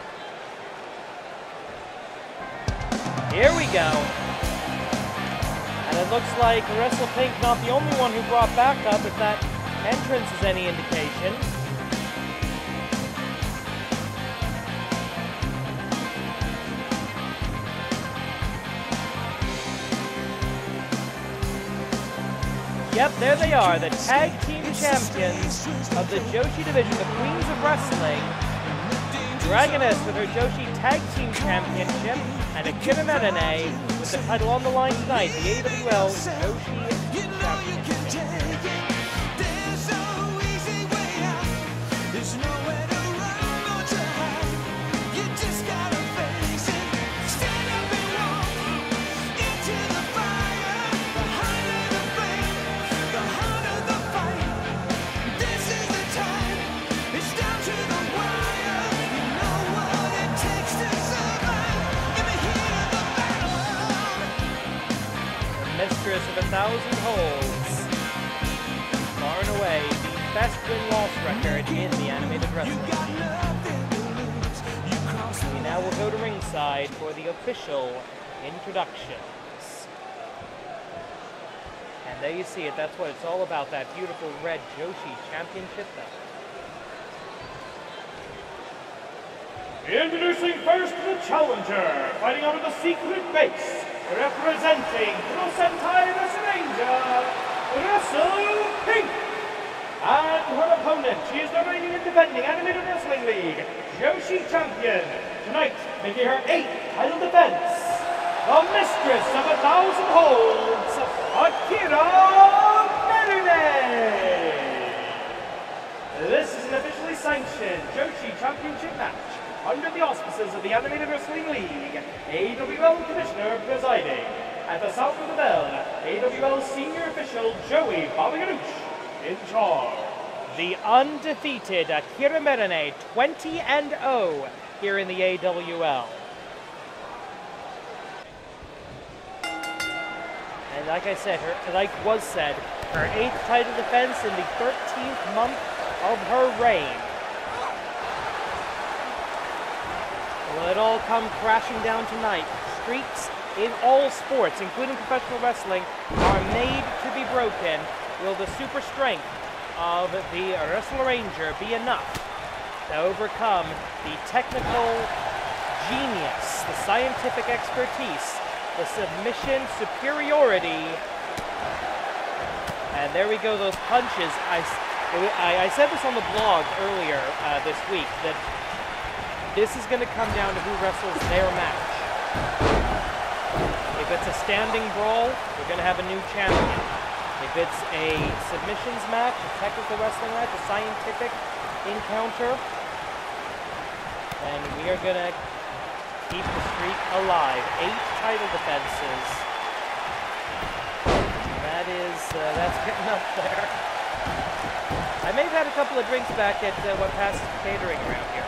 Here we go. And it looks like WrestlePink not the only one who brought backup, if that entrance is any indication. Yep, there they are, the tag team champions of the Joshi division, the Queens of Wrestling. Dragoness with her Joshi Tag Team Championship, and Akira Merune with the title on the line tonight, the AWL Joshi Championship. Mistress of 1,000 holds, far and away the best win-loss record in the animated wrestling. We now will go to ringside for the official introductions. And there you see it, that's what it's all about, that beautiful red Joshi championship belt. Introducing first the challenger, fighting out of the secret base, representing Kuro Sentai Wrestle Ranger, ResuPINK. And her opponent, she is the reigning and defending Animated Wrestling League Joshi champion. Tonight, making her 8th title defense, the mistress of 1,000 holds, Akira Merune. This is an officially sanctioned Joshi championship match under the auspices of the Animated Wrestling League, AWL Commissioner presiding. At the sound of the bell, AWL Senior Official Joey Babaganoush in charge. The undefeated Akira Merune, 20-0 here in the AWL. And like I said, like was said, her 8th title defense in the 13th month of her reign. Will it all come crashing down tonight? Streaks in all sports, including professional wrestling, are made to be broken. Will the super strength of the Wrestle Ranger be enough to overcome the technical genius, the scientific expertise, the submission superiority? And there we go, those punches. I said this on the blog earlier this week, that this is going to come down to who wrestles their match. If it's a standing brawl, we're going to have a new champion. If it's a submissions match, a technical wrestling match, a scientific encounter, then we are going to keep the streak alive. 8 title defenses. That's getting up there. I may have had a couple of drinks back at what passes for catering around here.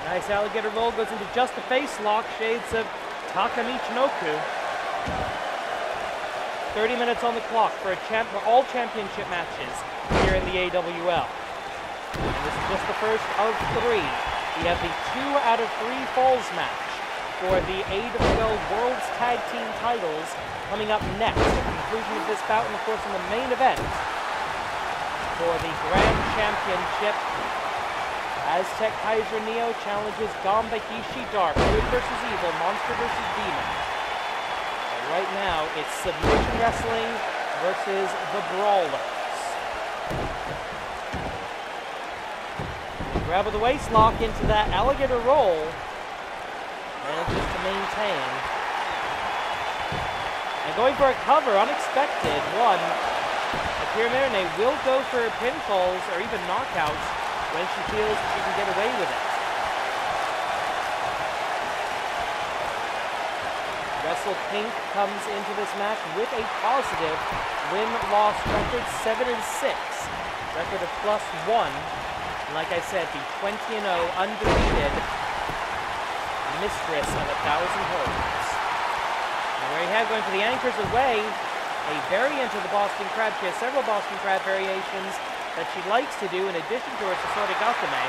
Nice alligator roll, goes into just a face lock, shades of Takamichinoku. 30 minutes on the clock for all championship matches here in the AWL. And this is just the first of 3. We have the 2 out of 3 falls match for the AWL World's Tag Team titles coming up next. The conclusion of this bout, and of course in the main event for the Grand Championship, Azteckaizer Neo challenges Ganba, Hisshi, Dark, Good versus Evil, Monster versus Demon. And right now, it's submission wrestling versus the Brawlers. Grab with the waist lock into that alligator roll. Manages to maintain. And going for a cover, unexpected one. Akira Merune will go for pinfalls or even knockouts when she feels she can get away with it. ResuPINK comes into this match with a positive win-loss record, 7-6. Record of +1. And like I said, the 20-0 undefeated mistress of 1,000 holds. And there you have, going for the anchors away, a variant of the Boston Crab. She has several Boston Crab variations that she likes to do in addition to her Sasorigatame.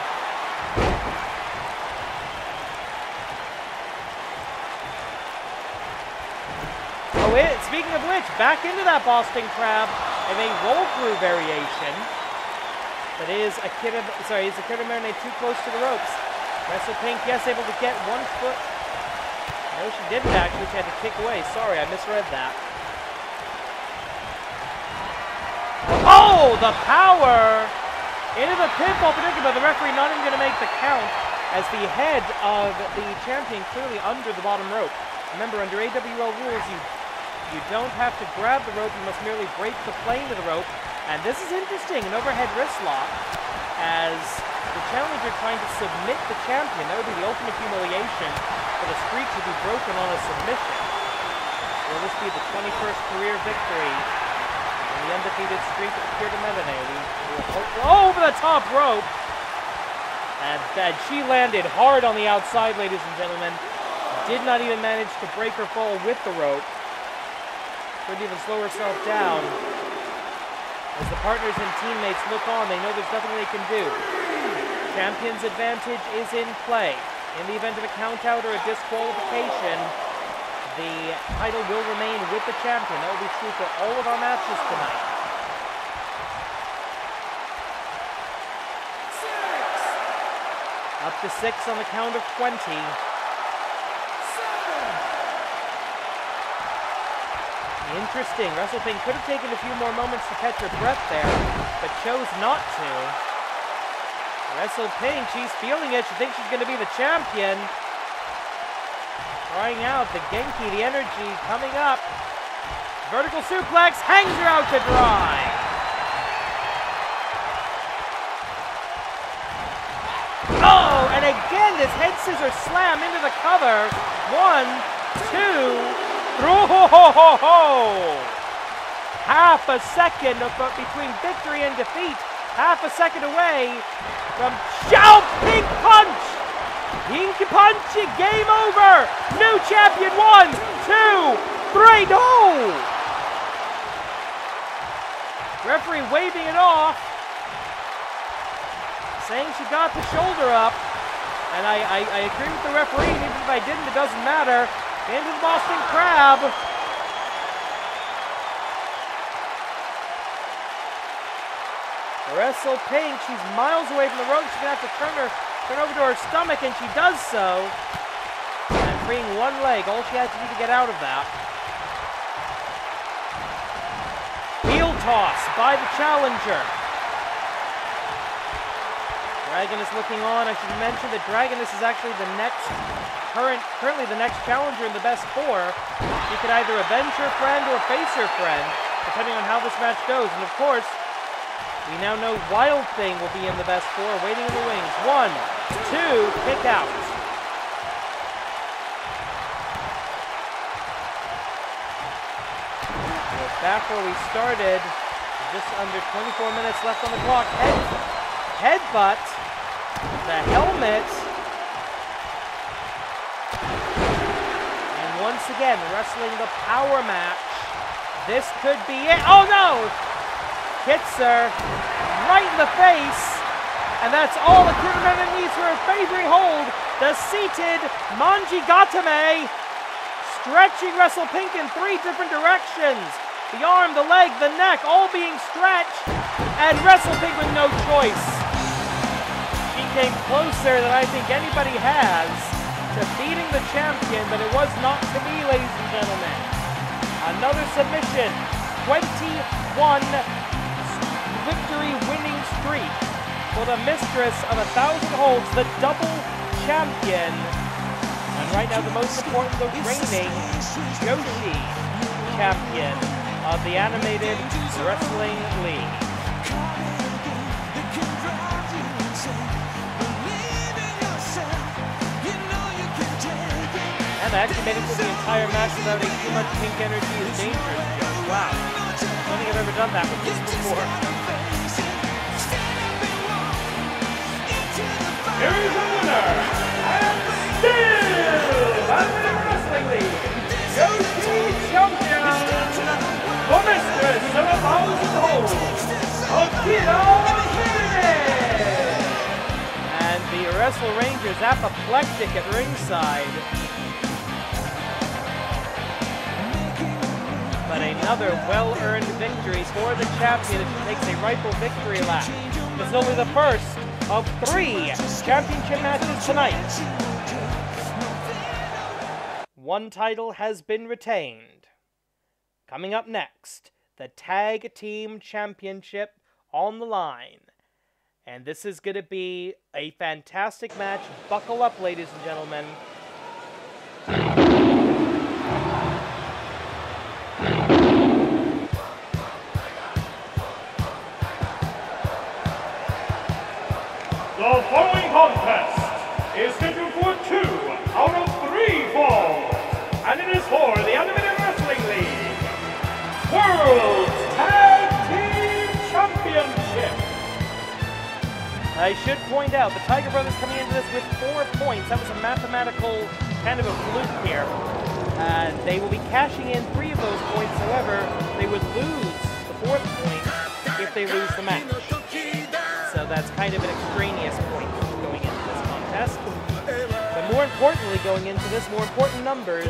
Speaking of which, back into that Boston Crab and a roll-through variation. That is Akira Merune too close to the ropes. ResuPINK, yes, able to get 1 foot. No, she didn't actually. She had to kick away. Sorry, I misread that. Oh, the power! Into the pinfall predicament, but the referee not even going to make the count as the head of the champion clearly under the bottom rope. Remember, under AWL rules, you don't have to grab the rope, you must merely break the plane of the rope. And this is interesting, an overhead wrist lock as the challenger trying to submit the champion. That would be the ultimate humiliation for the streak to be broken on a submission. Will this be the 21st career victory in the undefeated streak of Akira Merune? Over the top rope! And she landed hard on the outside, ladies and gentlemen. Did not even manage to break her fall with the rope. Couldn't even slow herself down. As the partners and teammates look on, they know there's nothing they can do. Champion's advantage is in play. In the event of a countout or a disqualification, the title will remain with the champion. That will be true for all of our matches tonight. 6. Up to 6 on the count of 20. Interesting. ResuPINK could have taken a few more moments to catch her breath there, but chose not to. ResuPINK, she's feeling it. She thinks she's going to be the champion. Trying out the Genki, the energy coming up. Vertical suplex, hangs her out to dry. Oh, and again, this head scissor slam into the cover. 1, 2... Oh, half a second between victory and defeat. Half a second away from Pink Punch. Pink Punch, game over. New champion, 1, 2, 3, no! Referee waving it off, saying she got the shoulder up. And I agree with the referee, even if I didn't, it doesn't matter. Into the Boston Crab. ResuPINK, she's miles away from the rope. She's going to have to turn over to her stomach, and she does so. And freeing one leg, all she has to do to get out of that. Heel toss by the challenger. Dragon is looking on. I should mention that Dragon, this is actually the currently the next challenger in the best 4. She could either avenge her friend or face her friend, depending on how this match goes. And of course, we now know Wild Thing will be in the best 4, waiting in the wings. 1, 2, kick out. We're back where we started. Just under 24 minutes left on the clock. Headbutt. The helmet. And once again, wrestling the power match. This could be it. Oh no! Hits her right in the face. And that's all Akira Merune needs for her favorite hold. The seated Manjigatame. Stretching ResuPINK in 3 different directions. The arm, the leg, the neck, all being stretched. And ResuPINK with no choice. She came closer than I think anybody has to beating the champion, but it was not to be, ladies and gentlemen. Another submission. 21 victory winning streak for the mistress of 1,000 holds, the double champion. And And right now, the most important, the reigning Joshi champion of the Animated Wrestling League. And I actually made it through the entire match without too much pink energy is dangerous joke. Wow. I don't think I've ever done that with this before. Here is the winner, and still Animated Wrestling League, Joshi champion, the mistress of 1,000 holes, Akira. And the Wrestle Rangers apoplectic at ringside. But another well-earned victory for the champion as she takes a rightful victory lap. It's only the first of 3 championship matches tonight. One title has been retained. Coming up next, the Tag Team Championship on the line. And this is going to be a fantastic match. Buckle up, ladies and gentlemen. The following contest is scheduled for 2 out of 3 falls, and it is for the Animated Wrestling League World Tag Team Championship. I should point out, the Tiger Brothers coming into this with 4 points. That was a mathematical kind of a fluke here. And they will be cashing in 3 of those points. However, they would lose the 4th point if they lose the match. So that's kind of an extraneous point going into this contest. But more importantly, going into this, more important numbers,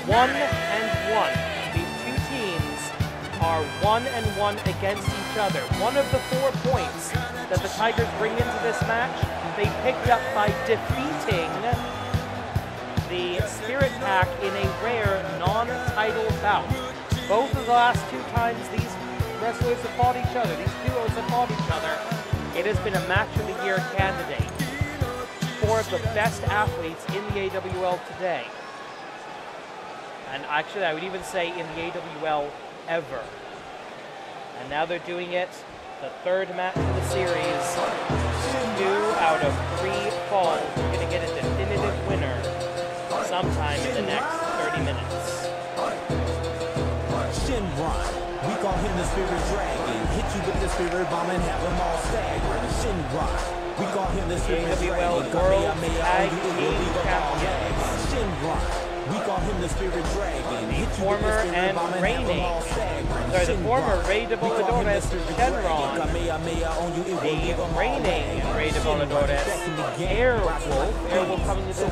1 and 1. These 2 teams are 1 and 1 against each other. One of the 4 points that the Tigers bring into this match, they picked up by defeating the Spirit Pack in a rare non-title bout. Both of the last 2 times these wrestlers have fought each other, these duos have fought each other, it has been a Match of the Year candidate. 4 of the best athletes in the AWL today. And actually, I would even say in the AWL ever. And now they're doing it, the 3rd match of the series. 2 out of 3 falls. We're going to get a definitive winner sometime in the next 30 minutes. Shinron, we call him the Spirit Dragon. Hit you with the Spirit Bomb and have them all staggered. Shinron, we call him the Spirit AWL Dragon. World Tag Team Champion. Shinron, we call him the Spirit Dragon. The former and reigning, the former Rey de Voladores Shenron, the reigning Rey de Voladores Airwolf coming to this, an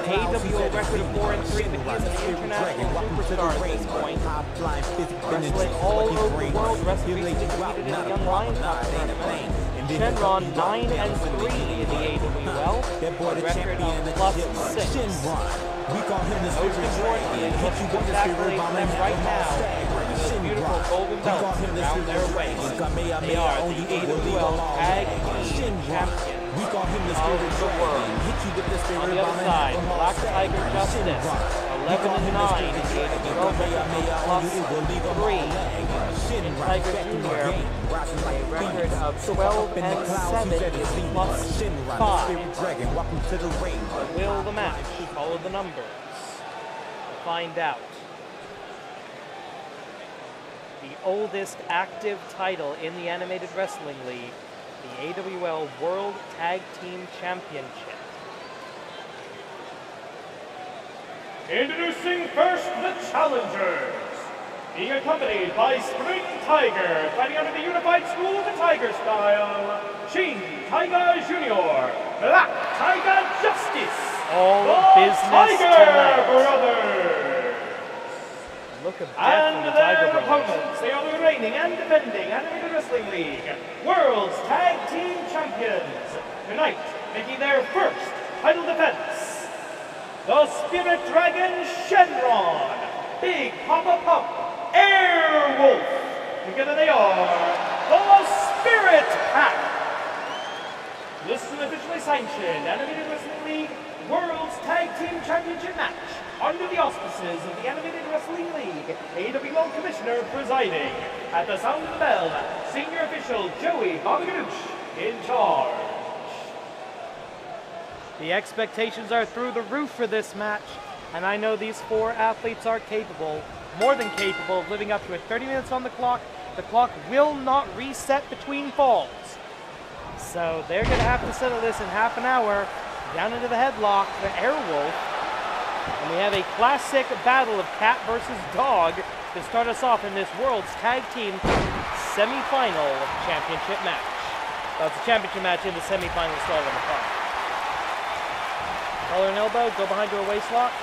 AWL record of 4 and 3, but he is an international superstar at this point, wrestling all over the world, wrestling recently competed in the Young Lions tournament. Shenron 9 and 3 in the AWL, a record of +6. We call him the Most importantly, and what's most accolades for them right now, those beautiful golden belts around their waist. They are the AWL Tag Team Champions of the world. On the other side, Black Tiger Justice, 11 and 9 in the AWL record +3. In Tiger Jr., a record of 12 and 7 is +5. But will the match follow the numbers? We'll find out. The oldest active title in the Animated Wrestling League, the AWL World Tag Team Championship. Introducing first the challengers. Being accompanied by Spring Tiger, fighting under the Unified School of the Tiger style, Shin Tiger Jr., Black Tiger Justice, All the business Tiger tonight. Brothers. Look at And the their Tiger Brothers. opponents, they are the reigning and defending Animated Wrestling League World's Tag Team Champions. Tonight, making their first title defense, the Spirit Dragon Shenron, Big Papa Pump, Airwolf. Together they are the Spirit Pack. This is an officially sanctioned Animated Wrestling League World's Tag Team Championship match under the auspices of the Animated Wrestling League, AWL Commissioner presiding. At the sound of the bell, Senior Official Joey in charge. The expectations are through the roof for this match, and I know these four athletes are capable, more than capable, of living up to it. 30 minutes on the clock. The clock will not reset between falls. So they're going to have to settle this in half an hour. Down into the headlock, the Airwolf. And we have a classic battle of cat versus dog to start us off in this World's Tag Team Semi-Final Championship match. Well, it's a championship match in the semi-final stall of the card. Collar and elbow, go behind to a waist lock.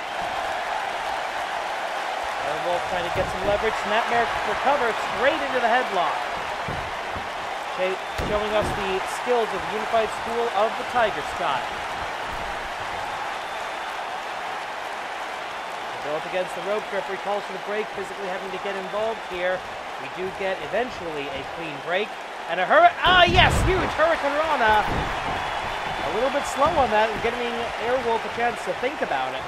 Airwolf trying to get some leverage. Snapmare recover straight into the headlock. Showing us the skills of the Unified School of the Tiger Sky. Go up against the rope, referee calls for the break, physically having to get involved here. We do get eventually a clean break. And a yes, huge Hurricane Rana. A little bit slow on that, and giving Airwolf a chance to think about it.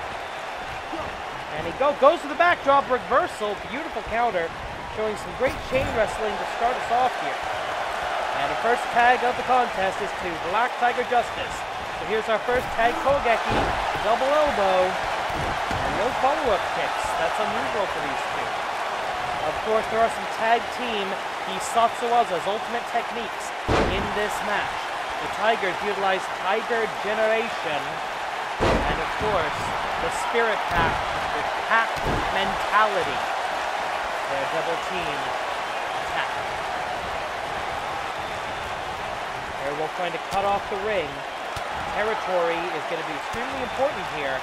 And he goes to the backdrop, reversal, beautiful counter, showing some great chain wrestling to start us off here. And the first tag of the contest is to Black Tiger Justice. So here's our first tag, Kogeki, double elbow, and no follow-up kicks. That's unusual for these two. Of course, there are some tag team Hisatsuwaza's ultimate techniques in this match. The Tigers utilize Tiger Generation, and of course, the Spirit Pack with Pack Mentality. Their double team attack. Airwolf trying to cut off the ring. Territory is going to be extremely important here.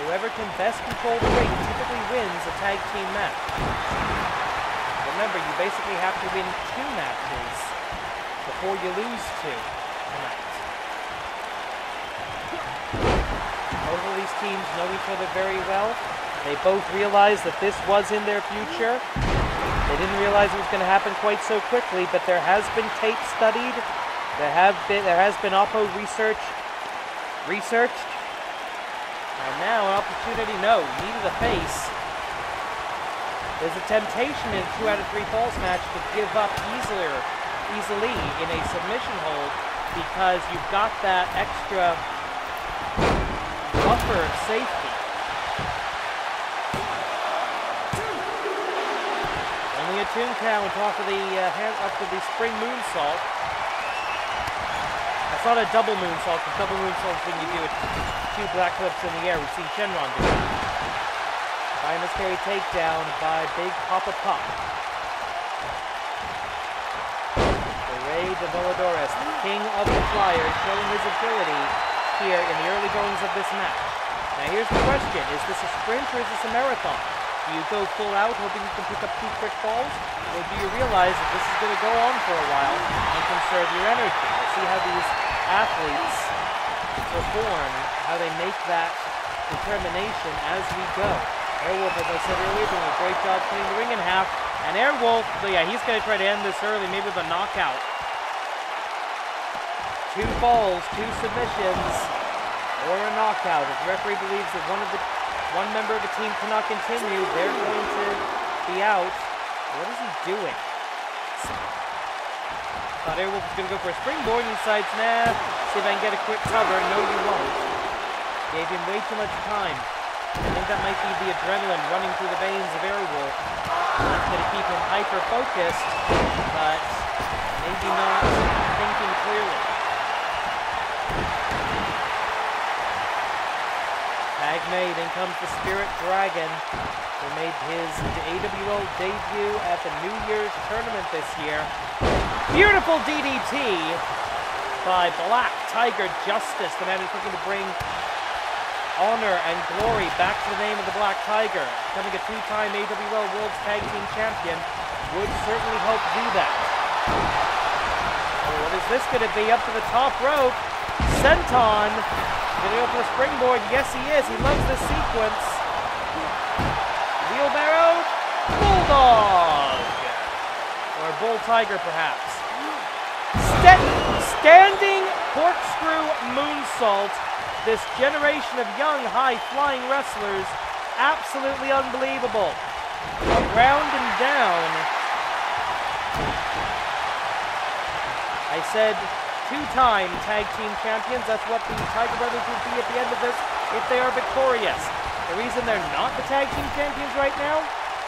Whoever can best control the ring typically wins a tag team match. Remember, you basically have to win 2 matches before you lose 2 tonight. Both of these teams know each other very well. They both realized that this was in their future. They didn't realize it was going to happen quite so quickly, but there has been tape studied. There has been Oppo researched. And now an opportunity, knee to the face. There's a temptation in a 2 out of 3 falls match to give up easily in a submission hold, because you've got that extra buffer of safety. Only a toon count off of the up to the spring moonsault. It's not a double moonsault, because double moonsault is when you do it 2 black flips in the air. We've seen Shenron do it. Finest carry takedown by Big Papa Pop. Rey de Voladores, the king of the flyers, showing his ability here in the early goings of this match. Now here's the question, is this a sprint or is this a marathon? Do you go full out hoping you can pick up 2 quick falls? Or do you realize that this is going to go on for a while and conserve your energy? We'll see how these athletes perform, how they make that determination as we go. Airwolf, as I said earlier, doing a great job cutting the ring in half. And Airwolf, yeah, he's going to try to end this early, maybe with a knockout. 2 falls, 2 submissions, or a knockout. If the referee believes that one member of the team cannot continue, they're going to be out. What is he doing? Thought Airwolf was going to go for a springboard, and he decides, nah, see if I can get a quick cover. No, you won't. Gave him way too much time. I think that might be the adrenaline running through the veins of Airwolf. That's going to keep him hyper-focused, but maybe not thinking clearly. Tag made, in comes the Spirit Dragon, who made his AWL debut at the New Year's tournament this year. Beautiful DDT by Black Tiger Justice, the man who's looking to bring honor and glory back to the name of the Black Tiger. Becoming a 2-time AWL World's Tag Team Champion would certainly help do that. Oh, what is this going to be? Up to the top rope. Senton going to go for a springboard. Yes, he is. He loves this sequence. Wheelbarrow. Bulldog. Or Bull Tiger, perhaps. Standing corkscrew moonsault. This generation of young, high-flying wrestlers, absolutely unbelievable. Around and down. I said two-time tag team champions. That's what the Tiger Brothers would be at the end of this if they are victorious. The reason they're not the tag team champions right now,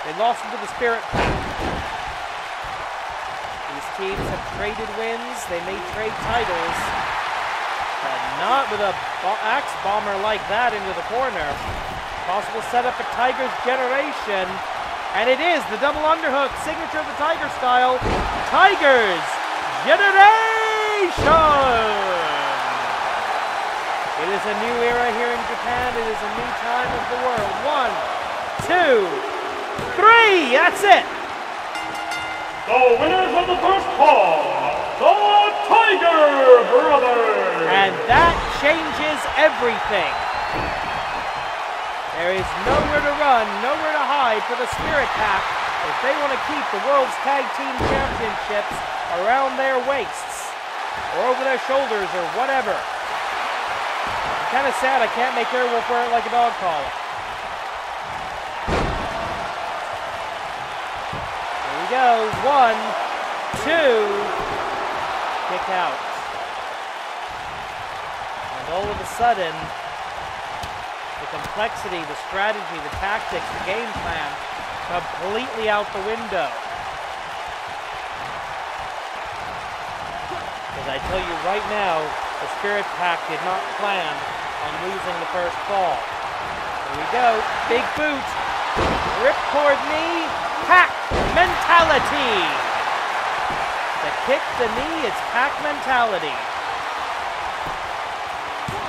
they lost them to the Spirit Pack. These teams have traded wins. They may trade titles, but not with a axe bomber like that into the corner. Possible setup for Tiger's generation. And it is the double underhook, signature of the Tiger style. Tiger's generation! It is a new era here in Japan. It is a new time of the world. 1, 2, 3. That's it. The winners of the first fall, the Tiger Brothers. And that changes everything. There is nowhere to run, nowhere to hide for the Spirit Pack if they want to keep the World's Tag Team Championships around their waists or over their shoulders or whatever. I'm kind of sad I can't make Airwolf wear it like a dog collar. Here we go. 1, 2, kick out. And all of a sudden, the complexity, the strategy, the tactics, the game plan, completely out the window. Because I tell you right now, the Spirit Pack did not plan on losing the first fall. Here we go, big boot, ripcord knee, Pack mentality. To kick the knee, it's Pack mentality.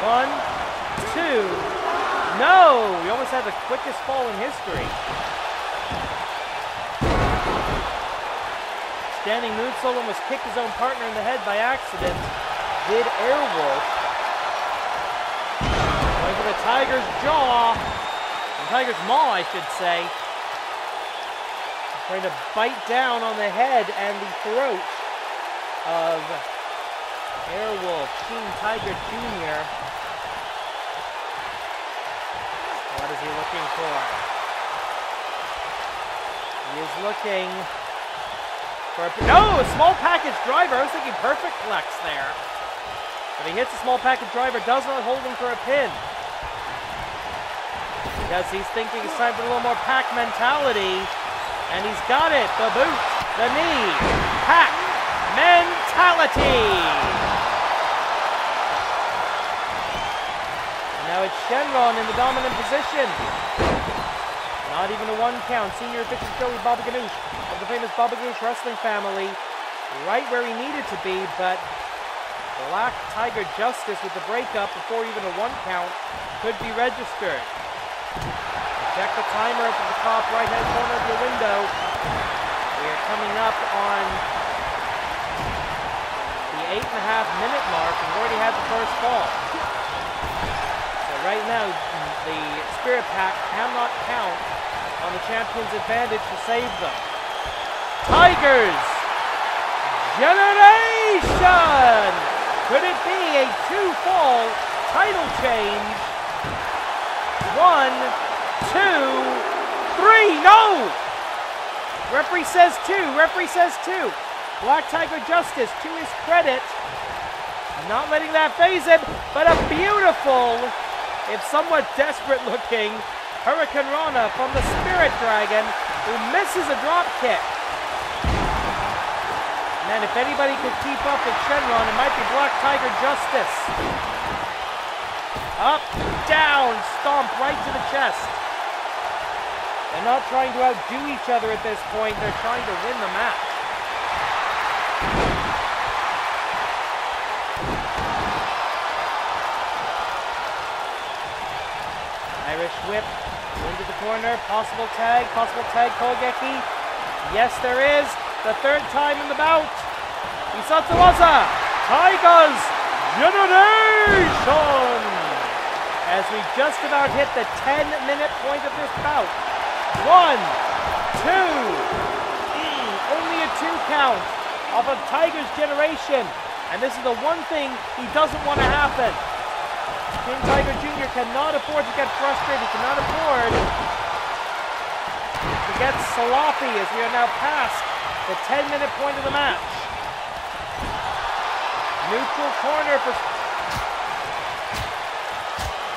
1, 2, no! We almost had the quickest fall in history. Standing moonsault almost kicked his own partner in the head by accident. Did Airwolf. Going for the Tiger's jaw. The Tiger's maw, I should say. Trying to bite down on the head and the throat of Airwolf, Team Tiger Jr. What is he looking for? He is looking for a... No! A small package driver! I was thinking perfect flex there. But he hits a small package driver, does not hold him for a pin. Because he's thinking it's time for a little more Pack mentality. And he's got it! The boot! The knee! Pack mentality! Now it's Shenron in the dominant position. Not even a 1 count. Senior official Joey Baba Ganoush of the famous Baba Ganoush wrestling family. Right where he needed to be, but Black Tiger Justice with the breakup before even a 1 count could be registered. Check the timer up at the top right-hand corner of your window. We are coming up on the 8.5-minute mark and already had the first fall. Right now, the Spirit Pack cannot count on the champion's advantage to save them. Tigers! Generation! Could it be a 2-fall title change? 1, 2, 3, no! Referee says 2, referee says 2. Black Tiger Justice, to his credit, not letting that phase him, but a beautiful, if somewhat desperate looking, Hurricane Rana from the Spirit Dragon, who misses a drop kick. Man, if anybody could keep up with Shenron, it might be Black Tiger Justice. Up, down, stomp right to the chest. They're not trying to outdo each other at this point, they're trying to win the match. Irish whip into the corner, possible tag Kogeki. Yes, there is. The 3rd time in the bout. Isatsuwaza, Tiger's Generation! As we just about hit the 10-minute point of this bout. 1, 2, only a 2 count off of Tiger's Generation. And this is the one thing he doesn't want to happen. King Tiger Jr. cannot afford to get frustrated, cannot afford to get sloppy as we are now past the 10-minute point of the match. Neutral corner for...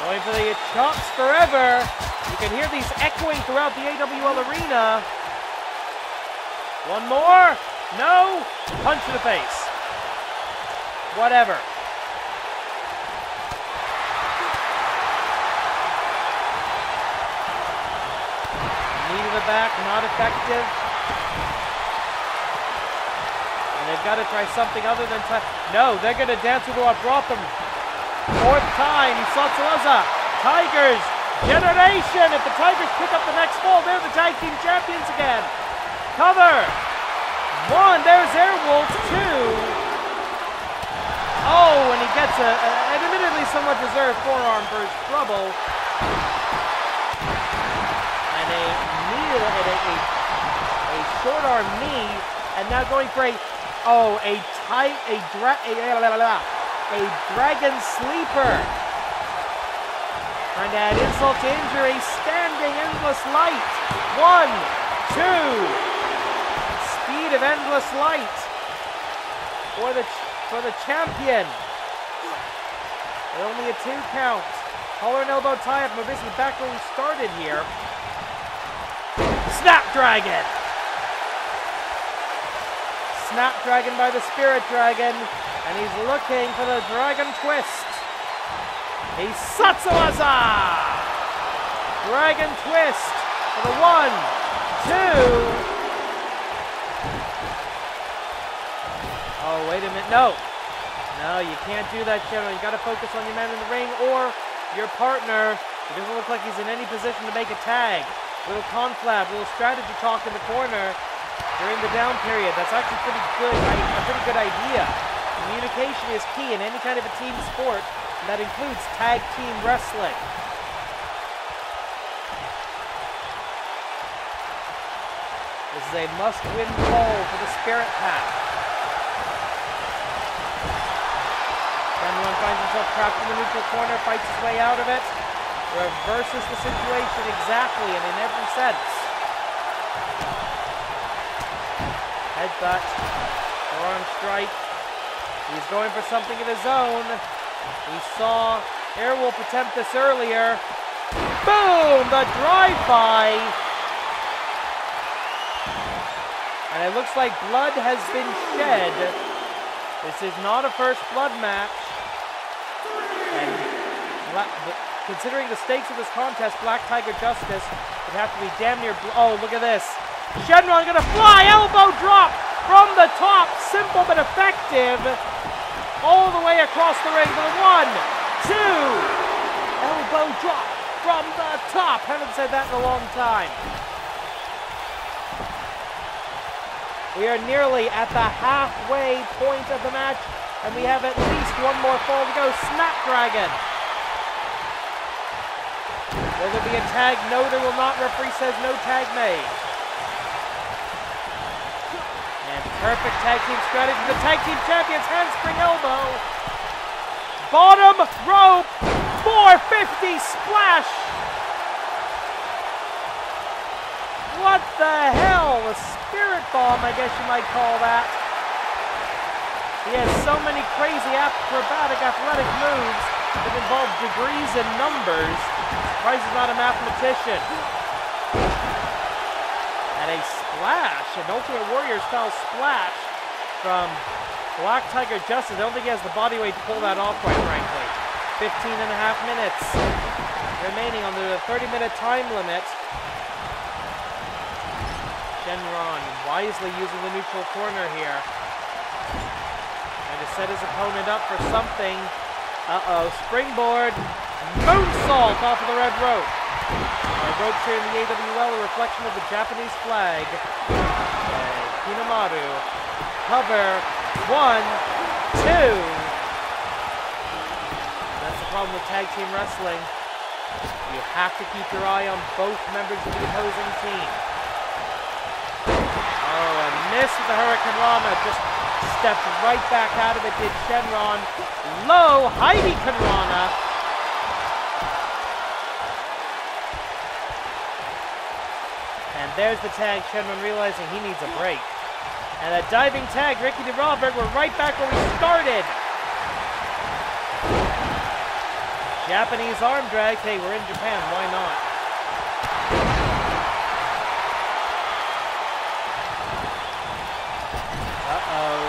Going for the chops forever. You can hear these echoing throughout the AWL arena. One more. No. Punch to the face. Whatever. Knee to the back, not effective. And they've got to try something other than... No, they're going to dance with what brought them. Fourth time, Hisatsuwaza. Tigers, generation. If the Tigers pick up the next fall, they're the tag team champions again. Cover. One, there's Airwolf. Two. Oh, and he gets an admittedly somewhat deserved forearm for his trouble. And a knee, a short arm knee, and now going for a dragon sleeper. Trying to add insult to injury. Standing endless light. 1, 2. Speed of endless light for the champion. Only a 2 count. Collar and elbow tie up. We're basically back where we started here. Snapdragon. Snapdragon by the Spirit Dragon. And he's looking for the Dragon Twist. Hisatsuwaza! Dragon Twist for the 1, 2. Oh, wait a minute. No. No, you can't do that, Shadow. You got to focus on your man in the ring or your partner. It doesn't look like he's in any position to make a tag. Little conflab, little strategy talk in the corner during the down period. That's actually a pretty good idea. Communication is key in any kind of a team sport, and that includes tag team wrestling. This is a must-win call for the Spirit Pack. Shenron finds himself trapped in the neutral corner, fights his way out of it, reverses the situation exactly and in every sense. Headbutt, forearm strike. He's going for something of his own. We saw Airwolf attempt this earlier. Boom! The drive-by. And it looks like blood has been shed. This is not a first blood match. And considering the stakes of this contest, Black Tiger Justice would have to be damn near... Oh, look at this. Shenron gonna fly! Elbow drop from the top. Simple but effective. All the way across the ring for the 1, 2. Elbow drop from the top. Haven't said that in a long time. We are nearly at the halfway point of the match, and we have at least one more fall to go. Snapdragon. Will there be a tag? No, there will not. Referee says no tag made. And perfect tag team strategy. The tag team champions, handspring elbow. Bottom rope. 450 splash. What the hell? A spirit bomb, I guess you might call that. He has so many crazy acrobatic athletic moves that involve degrees and numbers. Surprised he's not a mathematician. And a splash, an Ultimate Warrior style splash from Black Tiger Justice. I don't think he has the body weight to pull that off, quite frankly. 15.5 minutes remaining on the 30-minute time limit. Shenron wisely using the neutral corner here. And to set his opponent up for something. Uh-oh, springboard. Moonsault off of the red rope. Our ropes here in the AWL, a reflection of the Japanese flag. Hinamaru. Cover. 1, 2. That's the problem with tag team wrestling. You have to keep your eye on both members of the opposing team. Oh, a missed with the Hurricane Rama, just stepped right back out of it, did Shenron. Low, Heidi Kanrana. And there's the tag, Shenron realizing he needs a break. And that diving tag, Ricky DeRoberg, we're right back where we started. Japanese arm drag. Hey, we're in Japan, why not? Uh-oh.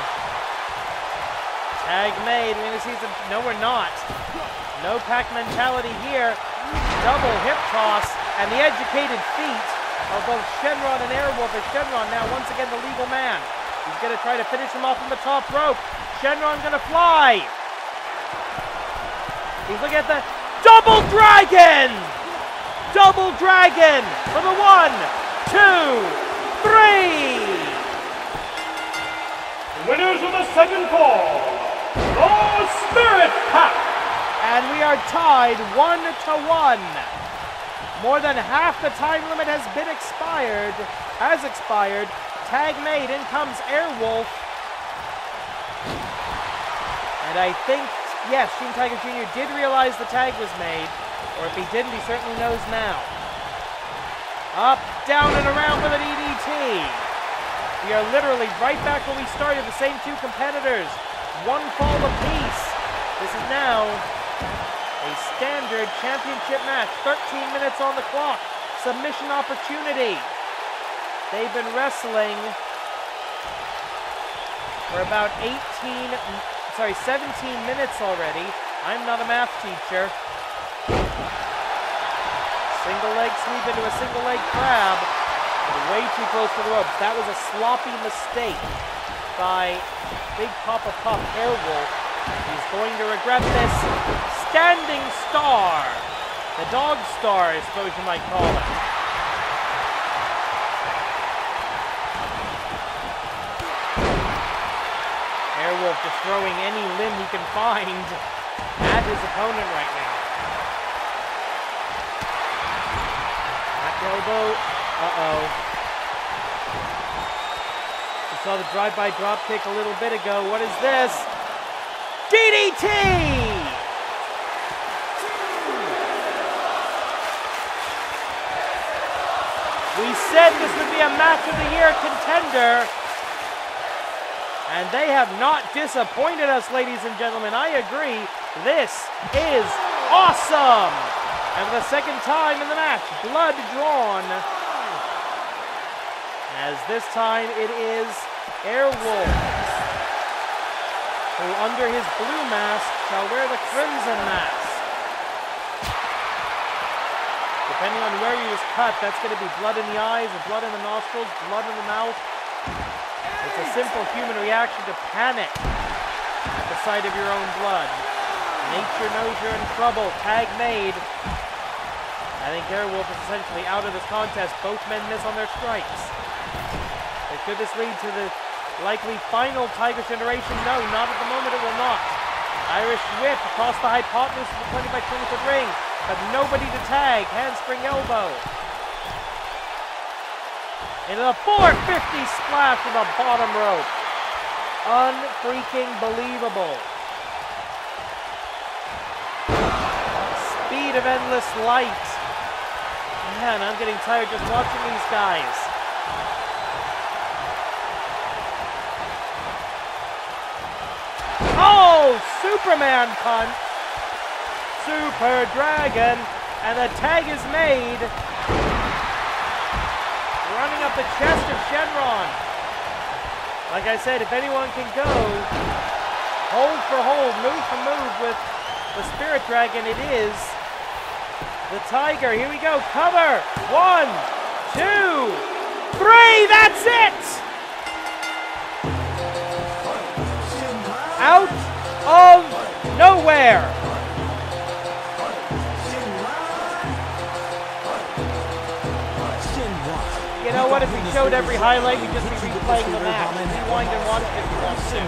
Tag made. We're gonna see some. No, we're not. No pack mentality here. Double hip toss, and the educated feet of both Shenron and Airwolf. As Shenron now once again the legal man. He's gonna try to finish him off on the top rope. Shenron gonna fly. He's looking at the double dragon! Double dragon for the 1, 2, 3! Winners of the second fall, the Spirit Pack! And we are tied 1-1. More than half the time limit has expired. Tag made, in comes Airwolf. And I think, yes, Team Tiger Jr. did realize the tag was made, or if he didn't, he certainly knows now. Up, down, and around with an EDT. We are literally right back where we started, the same two competitors. One fall apiece. This is now a standard championship match. 13 minutes on the clock. Submission opportunity. They've been wrestling for about 17 minutes already. I'm not a math teacher. Single leg sweep into a single leg crab. Way too close to the ropes. That was a sloppy mistake by Big Papa Puff Airwolf. He's going to regret this. Standing star. The dog star, I suppose you might call it. Airwolf just throwing any limb he can find at his opponent right now. Back elbow. Uh-oh. We saw the drive-by drop kick a little bit ago. What is this? DDT! We said this would be a match of the year contender. And they have not disappointed us, ladies and gentlemen. I agree. This is awesome. And for the second time in the match, blood drawn. As this time it is Airwolf, who under his blue mask shall wear the crimson mask. Depending on where he was cut, that's going to be blood in the eyes, blood in the nostrils, blood in the mouth. It's a simple human reaction to panic at the sight of your own blood. Nature knows you're in trouble. Tag made. I think Airwolf is essentially out of this contest. Both men miss on their strikes. But could this lead to the likely final Tiger generation? No, not at the moment. It will not. Irish whip across the hypotenuse of the 20 by 20 foot ring, but nobody to tag. Handspring elbow. Into the 450 splash from the bottom rope. Unfreaking believable. Speed of endless light. Man, I'm getting tired just watching these guys. Oh, Superman punch. Super Dragon. And the tag is made. Running up the chest of Shenron. Like I said, if anyone can go hold for hold, move for move with the Spirit Dragon, it is the Tiger. Here we go. Cover. 1, 2, 3. That's it. Out of nowhere. You know what, if we showed every highlight, we'd just be replaying the match. Rewind and watch it if you want to.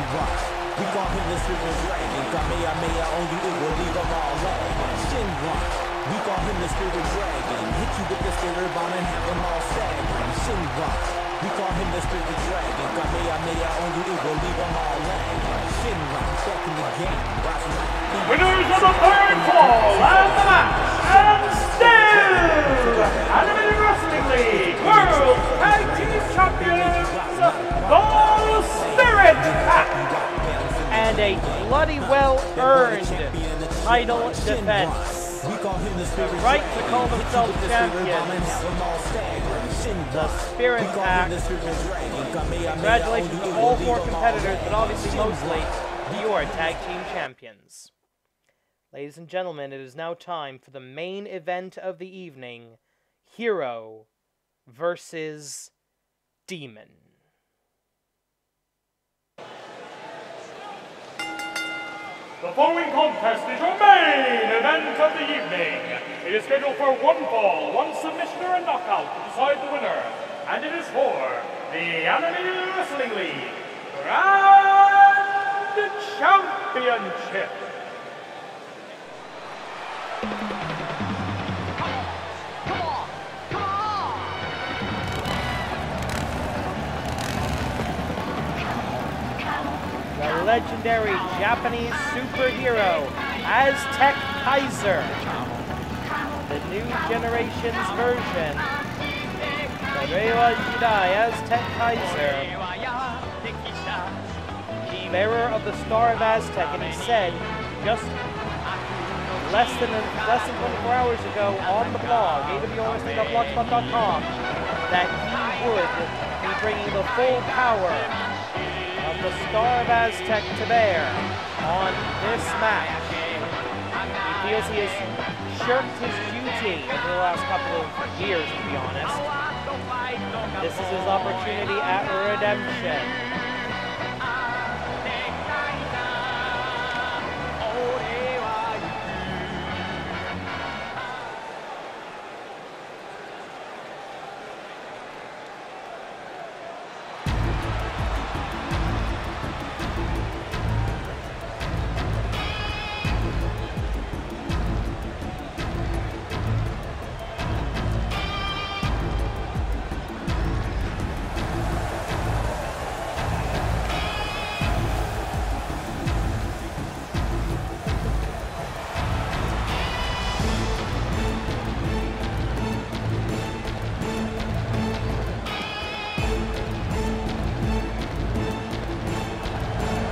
We call him the Super Dragon. Kamehameha only it will leave them all lag. Shinron. We call him the Spirit Dragon. Hit you with the Spirit Bomb and have them all staggering. Shinron. We call him the spirit dragon. Kamehameha on you, it will leave them all lagging. Shinra, back in the game. Winners of the third fall and the match, and still Animated Wrestling League World Tag Team Champions, the Spirit Pack. And a bloody well-earned title defense. The right to call themselves champions. The Spirit Pack. Congratulations to all 4 competitors, but obviously mostly your tag team champions. Ladies and gentlemen, it is now time for the main event of the evening, Hero versus Demon. The following contest is your main event of the evening. It is scheduled for 1 fall, 1 submission or a knockout to decide the winner. And it is for the Animated Wrestling League Grand Championship. The legendary Japanese superhero, Azteckaizer. The new generation's version. The Reiwa Jidai Azteckaizer. Bearer of the Star of Aztec, and he said just less than 24 hours ago on the blog, awlwrestling.blogspot.com, that he would be bringing the full power of the Star of Aztec to bear on this match. He feels he has shirked his duty over the last couple of years, to be honest. This is his opportunity at redemption.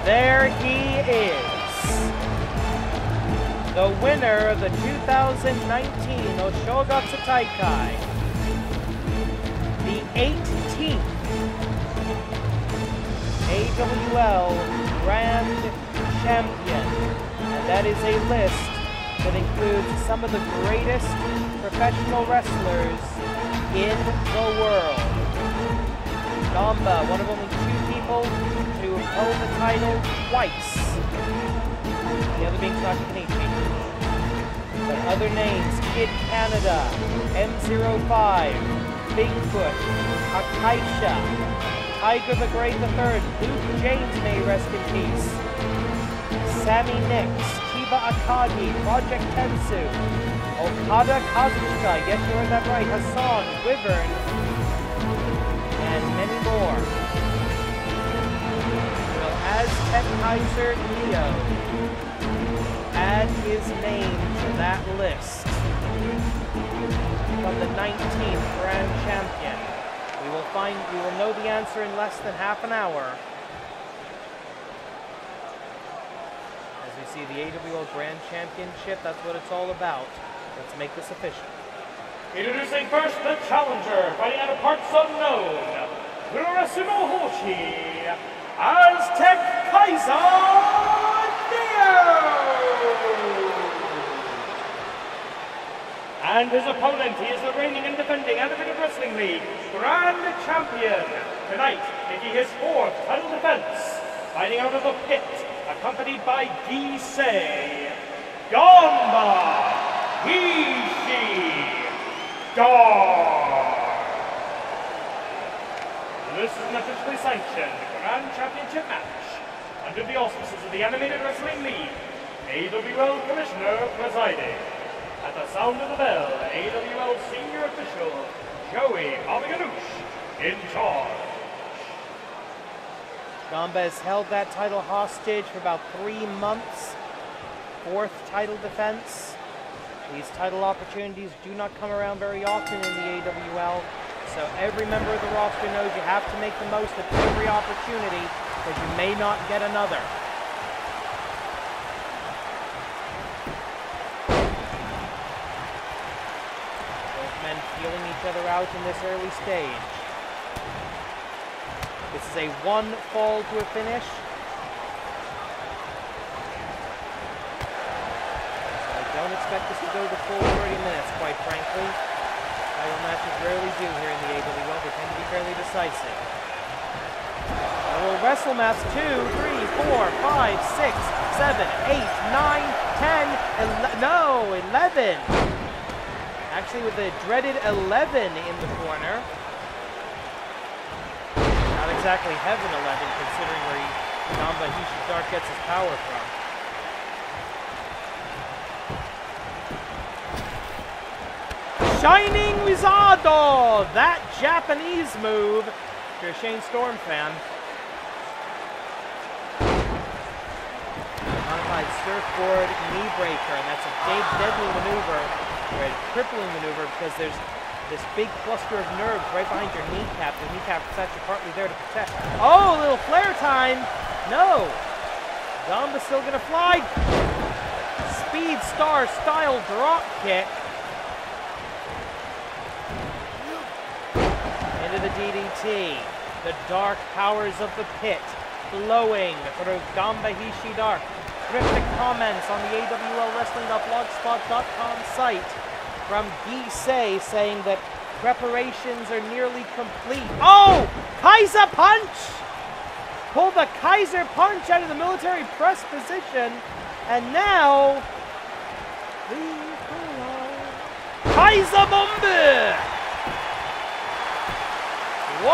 There he is, the winner of the 2019 Oshogatsu Taikai, the 18th AWL Grand Champion, and that is a list that includes some of the greatest professional wrestlers in the world. Ganba, one of only 2 people to hold the title twice. The other being Kenichi. But other names, Kid Canada, M05, Bigfoot, Akaisha, Tiger the Great III, Luke James may rest in peace, Sammy Nix, Chiba Akagi, Project Tensu, Okada Kazuchika, yes you heard that right, Hassan, Wyvern, and many more. Azteckaizer Neo add his name to that list. From the 19th Grand Champion. We will know the answer in less than half an hour. As we see the AWL Grand Championship, that's what it's all about. Let's make this official. Introducing first the challenger, fighting out of parts unknown, Hoshi. Azteckaizer Neo! And his opponent, he is the reigning and defending Animated Wrestling League Grand Champion. Tonight, making his 4th title defense, fighting out of the pit, accompanied by Gisei, Ganba, Hisshi, This is an officially sanctioned Grand Championship match under the auspices of the Animated Wrestling League, AWL Commissioner presiding. At the sound of the bell, AWL Senior Official Joey is in charge. Ganba has held that title hostage for about 3 months. 4th title defense. These title opportunities do not come around very often in the AWL, so every member of the roster knows you have to make the most of every opportunity, because you may not get another. Both men feeling each other out in this early stage. This is a 1 fall to a finish. I don't expect this to go the full 30 minutes, quite frankly. Title matches rarely do here in the AWL. They tend to be fairly decisive. Now we'll wrestle maps 2, 3, 4, 5, 6, 7, 8, 9, 10, 11. Actually with the dreaded 11 in the corner. Not exactly heaven 11, considering where Ganba Hisshi Dark gets his power from. Shining Wizardo! That Japanese move, if you're a Shane Storm fan. Modified surfboard knee breaker, and that's a big deadly maneuver, or a crippling maneuver, because there's this big cluster of nerves right behind your kneecap. The kneecap is actually partly there to protect. Oh, a little flare time! No! Ganba's still gonna fly! Speed Star style drop kick. Into the DDT. The dark powers of the pit flowing through Ganba Hisshi Dark. Terrific comments on the AWLWrestling.blogspot.com site from Gisei saying that preparations are nearly complete. Oh! Kaiser punch! Pulled the Kaiser punch out of the military press position. And now... Kaiser Bombe! 1.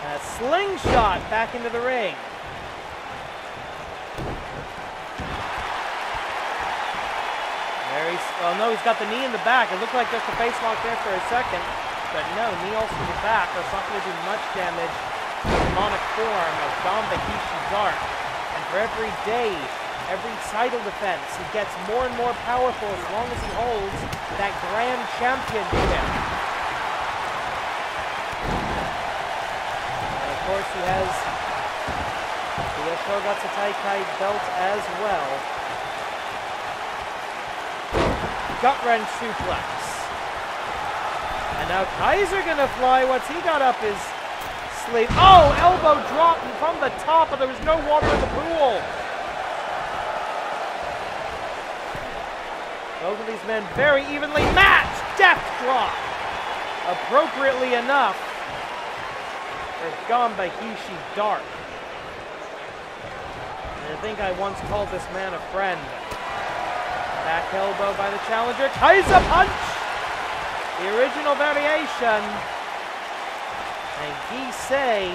A slingshot back into the ring. Well, no, he's got the knee in the back. It looked like just a face lock there for a second, but no, knee also to the back. That's not going to do much damage to the demonic form of Ganba Hisshi Dark. And for every day, every title defense, he gets more and more powerful as long as he holds that Grand Championship. Of course, he has the Shogatsu Taikai belt as well. Gut wrench suplex. And now Kaiser gonna fly. What's he got up his sleeve? Oh, elbow drop from the top, but there was no water in the pool. Both of these men very evenly matched. Death drop. Appropriately enough. For Ganba Hisshi Dark. And I think I once called this man a friend. Back elbow by the challenger. Kaiser punch! The original variation. And Gisei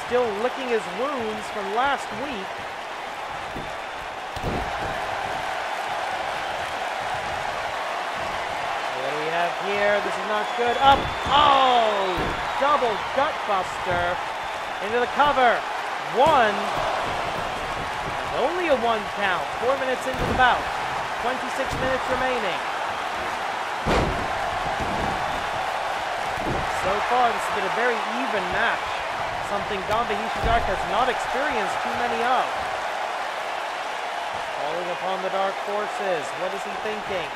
still licking his wounds from last week. What do we have here? This is not good. Up! Oh! Double gut buster into the cover. 1. And only a 1 count. 4 minutes into the bout. 26 minutes remaining. So far, this has been a very even match. Something Ganba Hisshi Dark has not experienced too many of. Calling upon the Dark Forces. What is he thinking?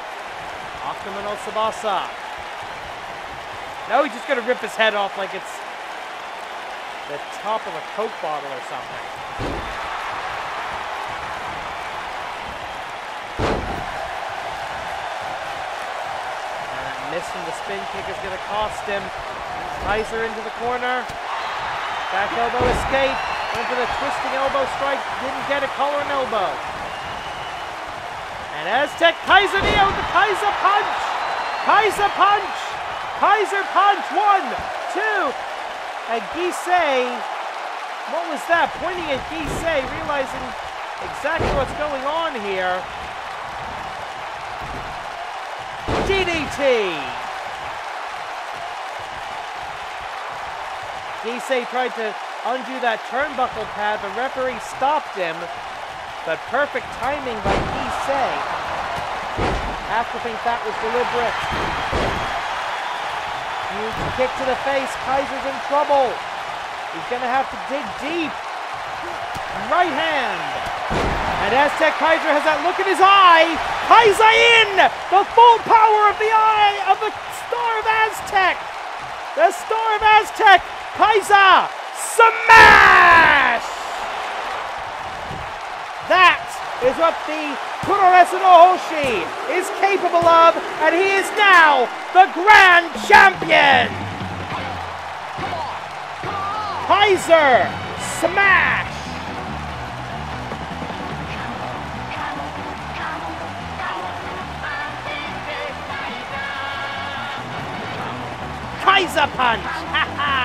Akuma no Tsubasa. No, he's just going to rip his head off like it's the top of a Coke bottle or something. Missing the spin kick is going to cost him. Kaiser into the corner. Back elbow escape. Went for the twisting elbow strike. Didn't get a collar and elbow. And Azteckaizer with the Kaiser punch. Kaiser punch. Kaiser punch. 1, 2. And Gisei. What was that? Pointing at Gisei, realizing exactly what's going on here. DDT! Hisshi tried to undo that turnbuckle pad, but referee stopped him. But perfect timing by Hisshi. Have to think that was deliberate. Huge kick to the face. Kaiser's in trouble. He's going to have to dig deep. Right hand. And Azteckaizer has that look in his eye. Kaiser in! The full power of the eye of the Star of Aztec. The Star of Aztec. Kaiser. Smash! That is what the Puroresu no Hoshi is capable of, and he is now the Grand Champion! Kaiser! Smash! Kaiser punch! Ha ha!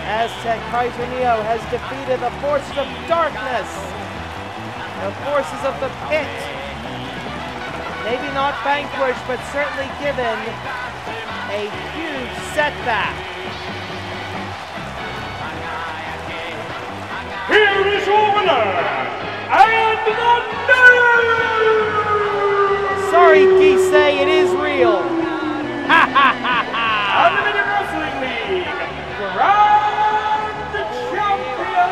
Azteckaizer Neo has defeated the forces of darkness, the forces of the pit. Maybe not vanquished, but certainly given a huge setback. Here is your winner, and the new... Sorry, Hisshi, it is real. Ha ha ha ha! Unlimited Wrestling League Grand Champion,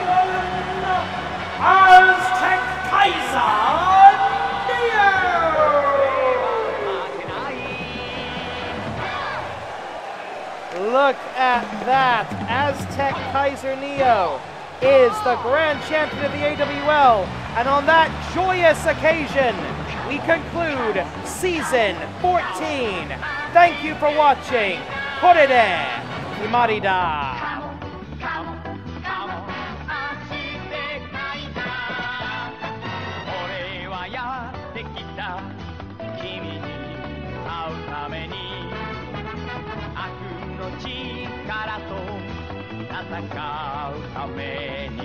Azteckaizer Neo! Look at that. Azteckaizer Neo is the Grand Champion of the AWL. And on that joyous occasion, we conclude Season 14. Thank you for watching. Korede Imarida. "戦うために」